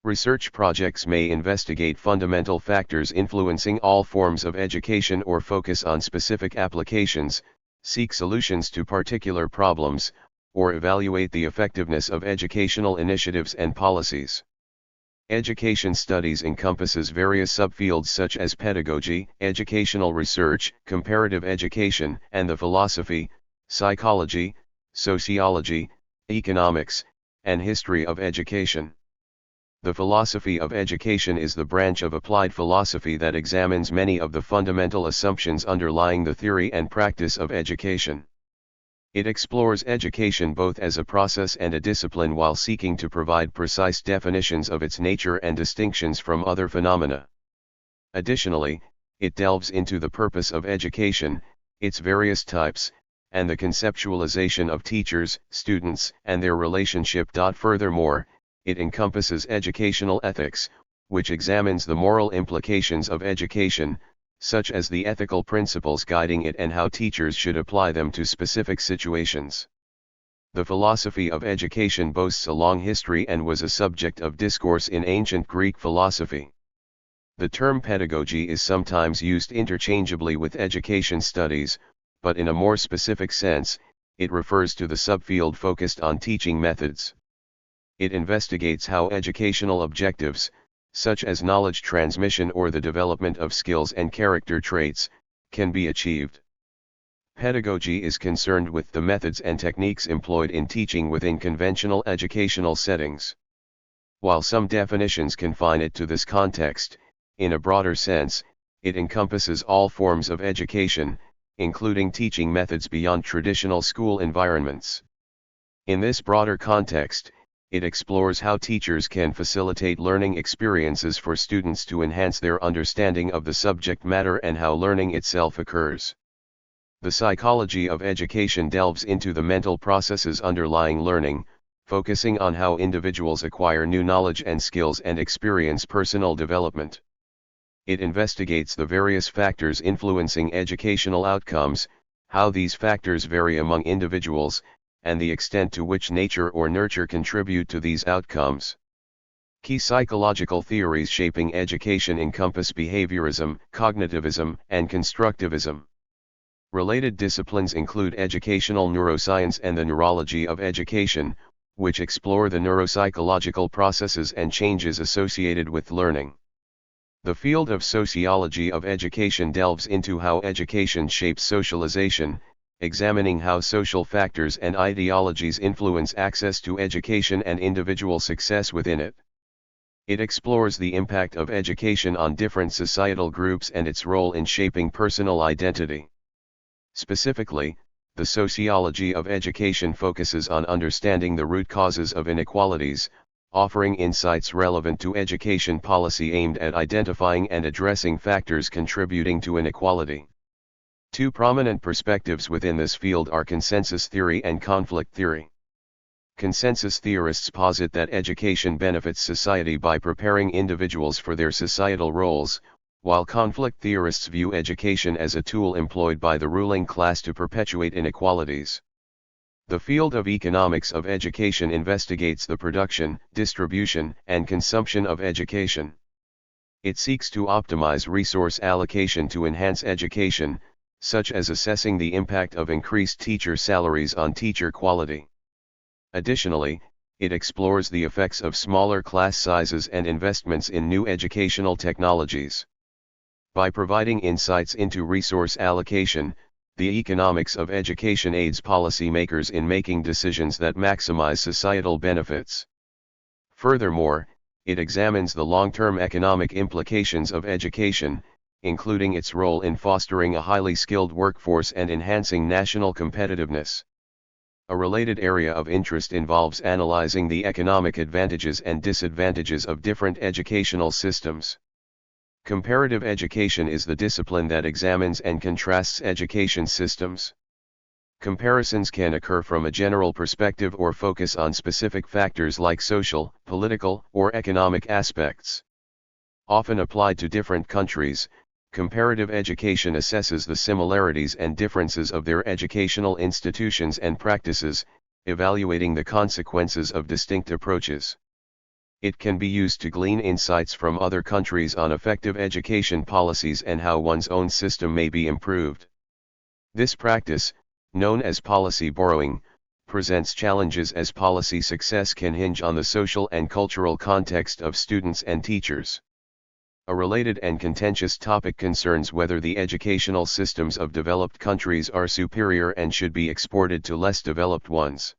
Research projects may investigate fundamental factors influencing all forms of education or focus on specific applications, seek solutions to particular problems, or evaluate the effectiveness of educational initiatives and policies. Education studies encompasses various subfields such as pedagogy, educational research, comparative education, and the philosophy, psychology, sociology, economics, and history of education. The philosophy of education is the branch of applied philosophy that examines many of the fundamental assumptions underlying the theory and practice of education. It explores education both as a process and a discipline while seeking to provide precise definitions of its nature and distinctions from other phenomena. Additionally, it delves into the purpose of education, its various types, and the conceptualization of teachers, students, and their relationship. Furthermore, it encompasses educational ethics, which examines the moral implications of education, such as the ethical principles guiding it and how teachers should apply them to specific situations. The philosophy of education boasts a long history and was a subject of discourse in ancient Greek philosophy. The term pedagogy is sometimes used interchangeably with education studies, but in a more specific sense, it refers to the subfield focused on teaching methods. It investigates how educational objectives, such as knowledge transmission or the development of skills and character traits, can be achieved. Pedagogy is concerned with the methods and techniques employed in teaching within conventional educational settings. While some definitions confine it to this context, in a broader sense, it encompasses all forms of education, including teaching methods beyond traditional school environments. In this broader context, it explores how teachers can facilitate learning experiences for students to enhance their understanding of the subject matter and how learning itself occurs. The psychology of education delves into the mental processes underlying learning, focusing on how individuals acquire new knowledge and skills and experience personal development. It investigates the various factors influencing educational outcomes, how these factors vary among individuals, and the extent to which nature or nurture contribute to these outcomes. Key psychological theories shaping education encompass behaviorism, cognitivism, and constructivism. Related disciplines include educational neuroscience and the neurology of education, which explore the neuropsychological processes and changes associated with learning. The field of sociology of education delves into how education shapes socialization, examining how social factors and ideologies influence access to education and individual success within it. It explores the impact of education on different societal groups and its role in shaping personal identity. Specifically, the sociology of education focuses on understanding the root causes of inequalities, offering insights relevant to education policy aimed at identifying and addressing factors contributing to inequality. Two prominent perspectives within this field are consensus theory and conflict theory. Consensus theorists posit that education benefits society by preparing individuals for their societal roles, while conflict theorists view education as a tool employed by the ruling class to perpetuate inequalities. The field of economics of education investigates the production, distribution, and consumption of education. It seeks to optimize resource allocation to enhance education, such as assessing the impact of increased teacher salaries on teacher quality. Additionally, it explores the effects of smaller class sizes and investments in new educational technologies. By providing insights into resource allocation, the economics of education aids policymakers in making decisions that maximize societal benefits. Furthermore, it examines the long-term economic implications of education, including its role in fostering a highly skilled workforce and enhancing national competitiveness. A related area of interest involves analyzing the economic advantages and disadvantages of different educational systems. Comparative education is the discipline that examines and contrasts education systems. Comparisons can occur from a general perspective or focus on specific factors like social, political, or economic aspects. Often applied to different countries, comparative education assesses the similarities and differences of their educational institutions and practices, evaluating the consequences of distinct approaches. It can be used to glean insights from other countries on effective education policies and how one's own system may be improved. This practice, known as policy borrowing, presents challenges as policy success can hinge on the social and cultural context of students and teachers. A related and contentious topic concerns whether the educational systems of developed countries are superior and should be exported to less developed ones.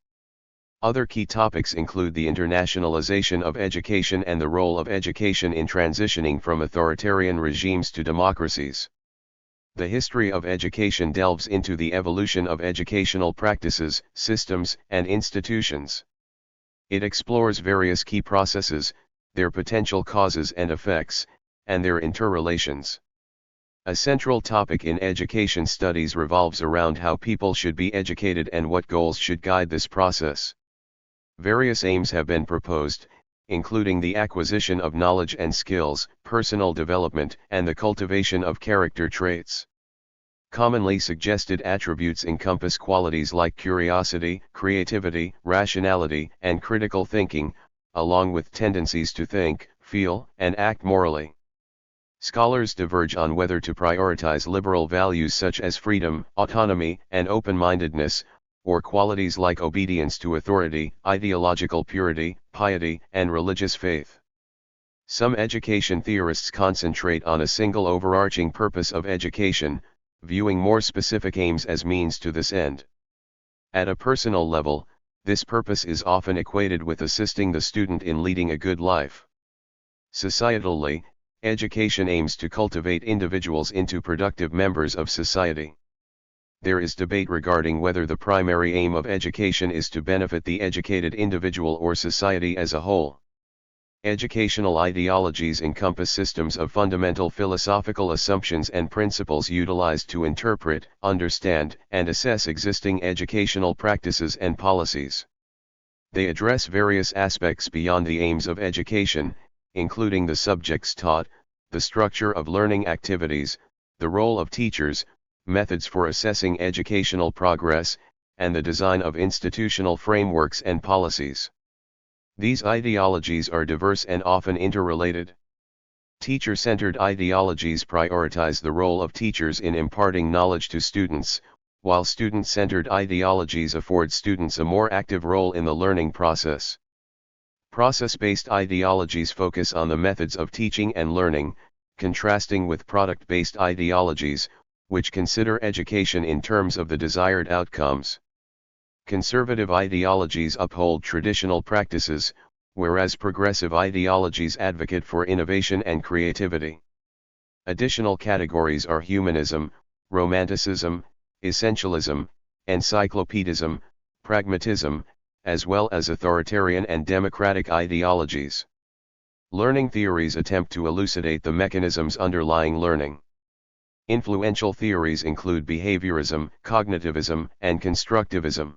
Other key topics include the internationalization of education and the role of education in transitioning from authoritarian regimes to democracies. The history of education delves into the evolution of educational practices, systems, and institutions. It explores various key processes, their potential causes and effects, and their interrelations. A central topic in education studies revolves around how people should be educated and what goals should guide this process. Various aims have been proposed, including the acquisition of knowledge and skills, personal development, and the cultivation of character traits. Commonly suggested attributes encompass qualities like curiosity, creativity, rationality, and critical thinking, along with tendencies to think, feel, and act morally. Scholars diverge on whether to prioritize liberal values such as freedom, autonomy, and open-mindedness, or qualities like obedience to authority, ideological purity, piety, and religious faith. Some education theorists concentrate on a single overarching purpose of education, viewing more specific aims as means to this end. At a personal level, this purpose is often equated with assisting the student in leading a good life. Societally, education aims to cultivate individuals into productive members of society. There is debate regarding whether the primary aim of education is to benefit the educated individual or society as a whole. Educational ideologies encompass systems of fundamental philosophical assumptions and principles utilized to interpret, understand, and assess existing educational practices and policies. They address various aspects beyond the aims of education, including the subjects taught, the structure of learning activities, the role of teachers, methods for assessing educational progress, and the design of institutional frameworks and policies. These ideologies are diverse and often interrelated. Teacher-centered ideologies prioritize the role of teachers in imparting knowledge to students, while student-centered ideologies afford students a more active role in the learning process. Process-based ideologies focus on the methods of teaching and learning, contrasting with product-based ideologies, which consider education in terms of the desired outcomes. Conservative ideologies uphold traditional practices, whereas progressive ideologies advocate for innovation and creativity. Additional categories are humanism, romanticism, essentialism, encyclopedism, pragmatism, as well as authoritarian and democratic ideologies. Learning theories attempt to elucidate the mechanisms underlying learning. Influential theories include behaviorism, cognitivism, and constructivism.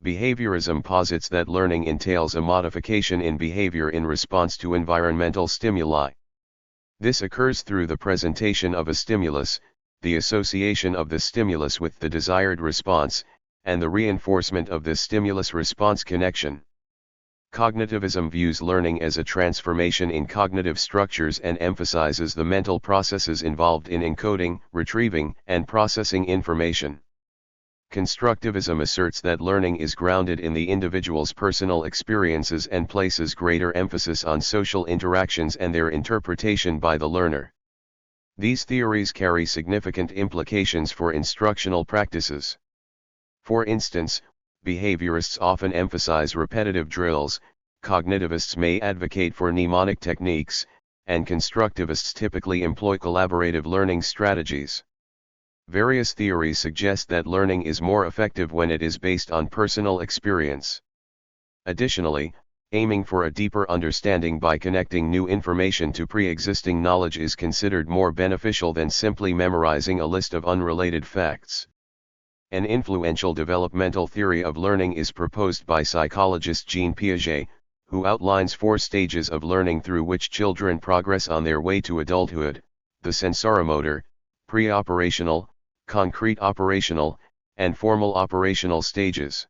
Behaviorism posits that learning entails a modification in behavior in response to environmental stimuli. This occurs through the presentation of a stimulus, the association of the stimulus with the desired response, and the reinforcement of the stimulus-response connection. Cognitivism views learning as a transformation in cognitive structures and emphasizes the mental processes involved in encoding, retrieving, and processing information. Constructivism asserts that learning is grounded in the individual's personal experiences and places greater emphasis on social interactions and their interpretation by the learner. These theories carry significant implications for instructional practices. For instance, behaviorists often emphasize repetitive drills, cognitivists may advocate for mnemonic techniques, and constructivists typically employ collaborative learning strategies. Various theories suggest that learning is more effective when it is based on personal experience. Additionally, aiming for a deeper understanding by connecting new information to pre-existing knowledge is considered more beneficial than simply memorizing a list of unrelated facts. An influential developmental theory of learning is proposed by psychologist Jean Piaget, who outlines 4 stages of learning through which children progress on their way to adulthood: the sensoromotor, pre-operational, concrete operational, and formal operational stages.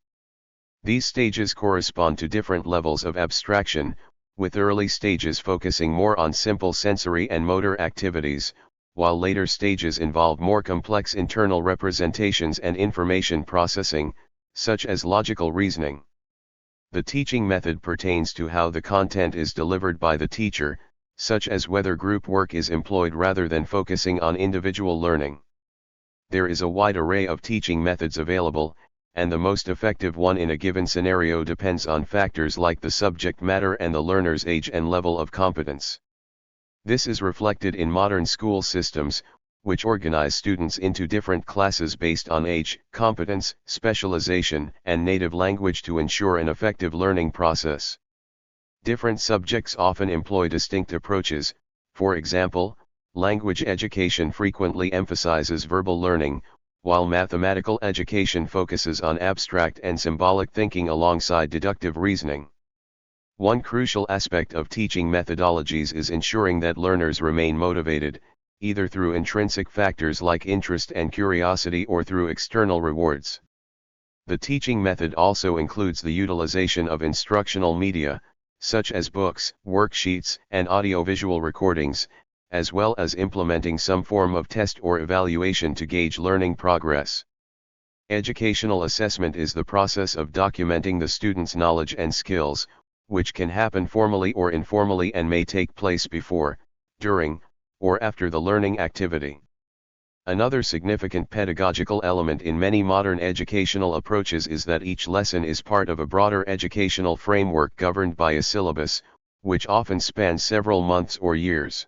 These stages correspond to different levels of abstraction, with early stages focusing more on simple sensory and motor activities, while later stages involve more complex internal representations and information processing, such as logical reasoning. The teaching method pertains to how the content is delivered by the teacher, such as whether group work is employed rather than focusing on individual learning. There is a wide array of teaching methods available, and the most effective one in a given scenario depends on factors like the subject matter and the learner's age and level of competence. This is reflected in modern school systems, which organize students into different classes based on age, competence, specialization, and native language to ensure an effective learning process. Different subjects often employ distinct approaches. For example, language education frequently emphasizes verbal learning, while mathematical education focuses on abstract and symbolic thinking alongside deductive reasoning. One crucial aspect of teaching methodologies is ensuring that learners remain motivated, either through intrinsic factors like interest and curiosity or through external rewards. The teaching method also includes the utilization of instructional media, such as books, worksheets, and audiovisual recordings, as well as implementing some form of test or evaluation to gauge learning progress. Educational assessment is the process of documenting the student's knowledge and skills, which can happen formally or informally and may take place before, during, or after the learning activity. Another significant pedagogical element in many modern educational approaches is that each lesson is part of a broader educational framework governed by a syllabus, which often spans several months or years.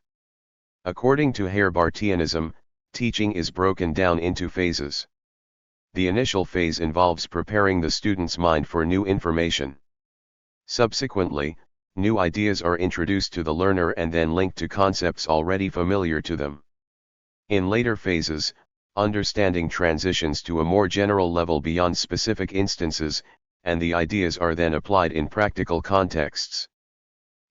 According to Herbartianism, teaching is broken down into phases. The initial phase involves preparing the student's mind for new information. Subsequently, new ideas are introduced to the learner and then linked to concepts already familiar to them. In later phases, understanding transitions to a more general level beyond specific instances, and the ideas are then applied in practical contexts.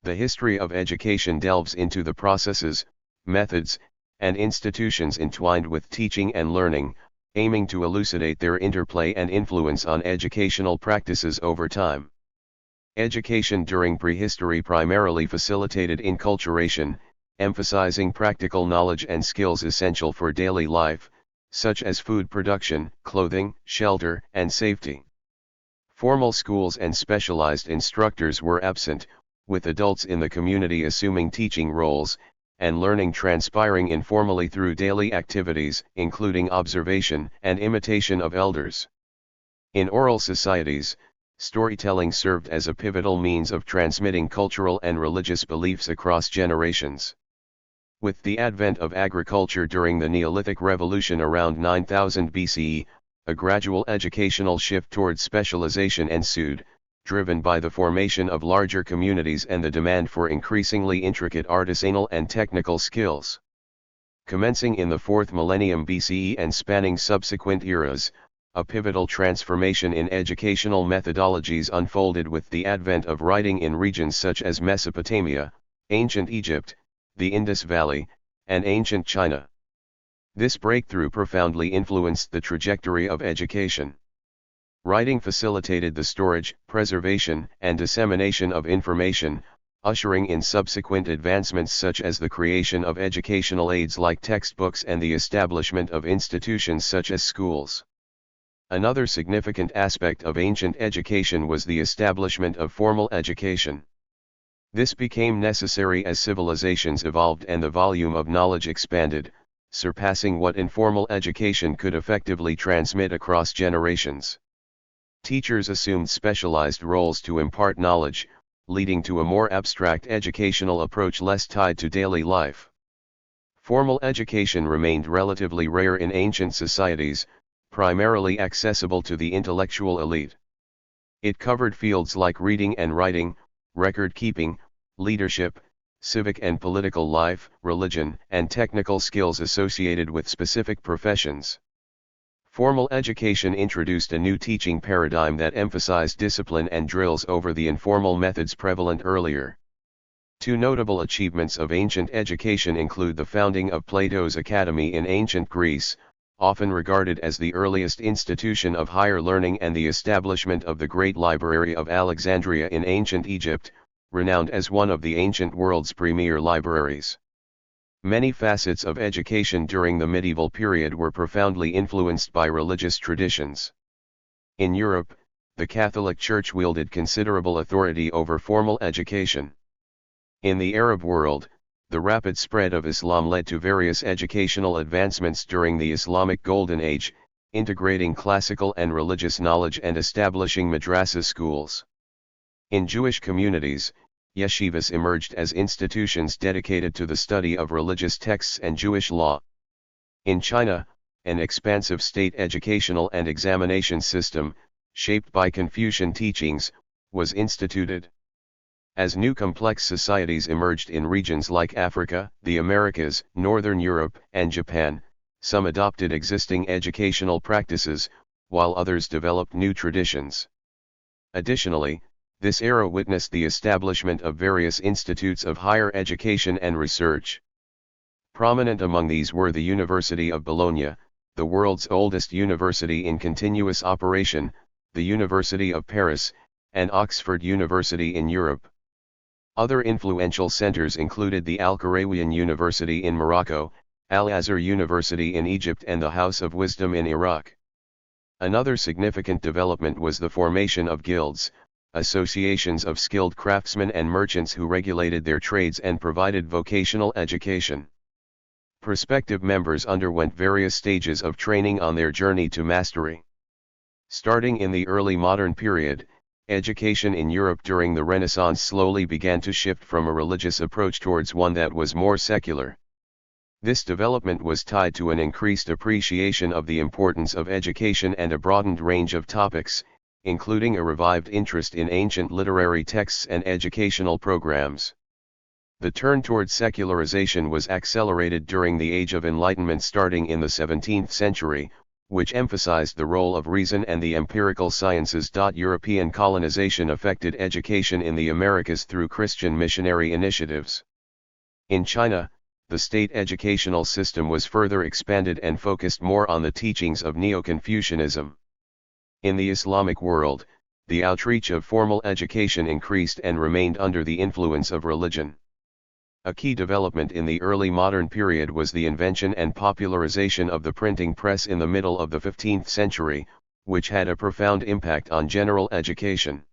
The history of education delves into the processes, methods, and institutions entwined with teaching and learning, aiming to elucidate their interplay and influence on educational practices over time. Education during prehistory primarily facilitated enculturation, emphasizing practical knowledge and skills essential for daily life, such as food production, clothing, shelter, and safety. Formal schools and specialized instructors were absent, with adults in the community assuming teaching roles, and learning transpiring informally through daily activities, including observation and imitation of elders. In oral societies, storytelling served as a pivotal means of transmitting cultural and religious beliefs across generations. With the advent of agriculture during the Neolithic Revolution around 9000 BCE, a gradual educational shift towards specialization ensued, driven by the formation of larger communities and the demand for increasingly intricate artisanal and technical skills. Commencing in the 4th millennium BCE and spanning subsequent eras, a pivotal transformation in educational methodologies unfolded with the advent of writing in regions such as Mesopotamia, ancient Egypt, the Indus Valley, and ancient China. This breakthrough profoundly influenced the trajectory of education. Writing facilitated the storage, preservation, and dissemination of information, ushering in subsequent advancements such as the creation of educational aids like textbooks and the establishment of institutions such as schools. Another significant aspect of ancient education was the establishment of formal education. This became necessary as civilizations evolved and the volume of knowledge expanded, surpassing what informal education could effectively transmit across generations. Teachers assumed specialized roles to impart knowledge, leading to a more abstract educational approach less tied to daily life. Formal education remained relatively rare in ancient societies, primarily accessible to the intellectual elite. It covered fields like reading and writing, record-keeping, leadership, civic and political life, religion, and technical skills associated with specific professions. Formal education introduced a new teaching paradigm that emphasized discipline and drills over the informal methods prevalent earlier. Two notable achievements of ancient education include the founding of Plato's Academy in ancient Greece, often regarded as the earliest institution of higher learning, and the establishment of the Great Library of Alexandria in ancient Egypt, renowned as one of the ancient world's premier libraries. Many facets of education during the medieval period were profoundly influenced by religious traditions. In Europe, the Catholic Church wielded considerable authority over formal education. In the Arab world, the rapid spread of Islam led to various educational advancements during the Islamic Golden Age, integrating classical and religious knowledge and establishing madrasa schools. In Jewish communities, yeshivas emerged as institutions dedicated to the study of religious texts and Jewish law. In China, an expansive state educational and examination system, shaped by Confucian teachings, was instituted. As new complex societies emerged in regions like Africa, the Americas, Northern Europe, and Japan, some adopted existing educational practices, while others developed new traditions. Additionally, this era witnessed the establishment of various institutes of higher education and research. Prominent among these were the University of Bologna, the world's oldest university in continuous operation, the University of Paris, and Oxford University in Europe. Other influential centers included the Al-Qarawiyyan University in Morocco, Al-Azhar University in Egypt, and the House of Wisdom in Iraq. Another significant development was the formation of guilds, associations of skilled craftsmen and merchants who regulated their trades and provided vocational education. Prospective members underwent various stages of training on their journey to mastery. Starting in the early modern period, education in Europe during the Renaissance slowly began to shift from a religious approach towards one that was more secular. This development was tied to an increased appreciation of the importance of education and a broadened range of topics, including a revived interest in ancient literary texts and educational programs. The turn towards secularization was accelerated during the Age of Enlightenment starting in the 17th century, which emphasized the role of reason and the empirical sciences. European colonization affected education in the Americas through Christian missionary initiatives. In China, the state educational system was further expanded and focused more on the teachings of Neo-Confucianism. In the Islamic world, the outreach of formal education increased and remained under the influence of religion. A key development in the early modern period was the invention and popularization of the printing press in the middle of the 15th century, which had a profound impact on general education.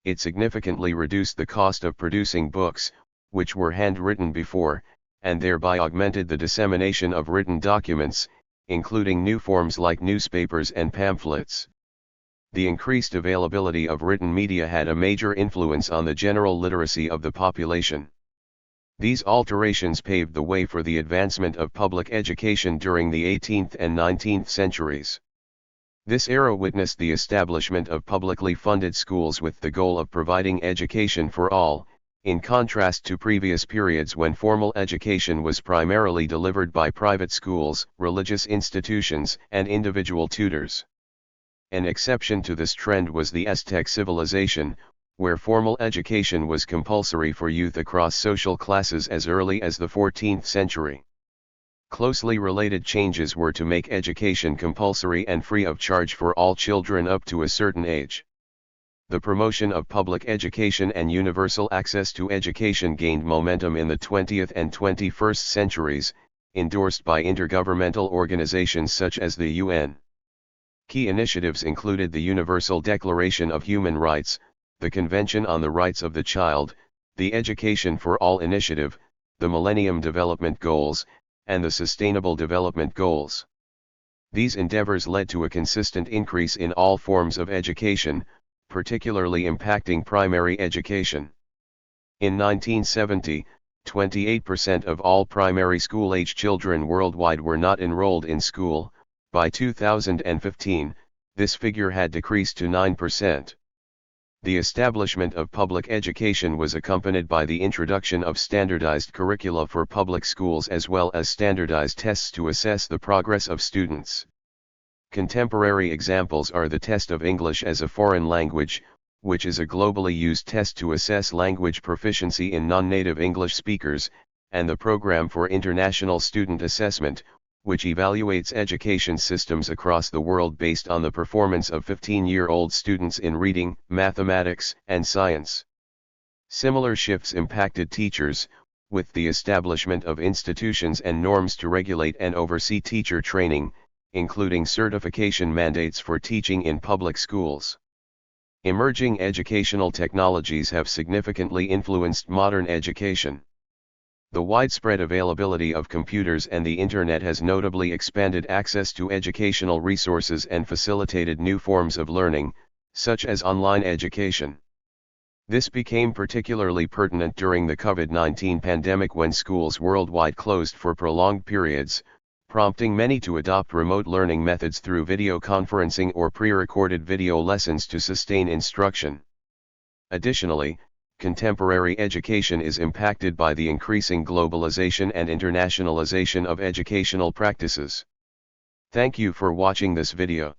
It significantly reduced the cost of producing books, which were handwritten before, and thereby augmented the dissemination of written documents, including new forms like newspapers and pamphlets. The increased availability of written media had a major influence on the general literacy of the population. These alterations paved the way for the advancement of public education during the 18th and 19th centuries. This era witnessed the establishment of publicly funded schools with the goal of providing education for all, in contrast to previous periods when formal education was primarily delivered by private schools, religious institutions, and individual tutors. An exception to this trend was the Aztec civilization, where formal education was compulsory for youth across social classes as early as the 14th century. Closely related changes were to make education compulsory and free of charge for all children up to a certain age. The promotion of public education and universal access to education gained momentum in the 20th and 21st centuries, endorsed by intergovernmental organizations such as the UN. Key initiatives included the Universal Declaration of Human Rights, the Convention on the Rights of the Child, the Education for All Initiative, the Millennium Development Goals, and the Sustainable Development Goals. These endeavors led to a consistent increase in all forms of education, particularly impacting primary education. In 1970, 28% of all primary school-age children worldwide were not enrolled in school. By 2015, this figure had decreased to 9%. The establishment of public education was accompanied by the introduction of standardized curricula for public schools as well as standardized tests to assess the progress of students. Contemporary examples are the Test of English as a Foreign Language, which is a globally used test to assess language proficiency in non-native English speakers, and the Program for International Student Assessment, which evaluates education systems across the world based on the performance of 15-year-old students in reading, mathematics, and science. Similar shifts impacted teachers, with the establishment of institutions and norms to regulate and oversee teacher training, including certification mandates for teaching in public schools. Emerging educational technologies have significantly influenced modern education. The widespread availability of computers and the Internet has notably expanded access to educational resources and facilitated new forms of learning, such as online education. This became particularly pertinent during the COVID-19 pandemic when schools worldwide closed for prolonged periods, prompting many to adopt remote learning methods through video conferencing or pre-recorded video lessons to sustain instruction. Additionally, contemporary education is impacted by the increasing globalization and internationalization of educational practices. Thank you for watching this video.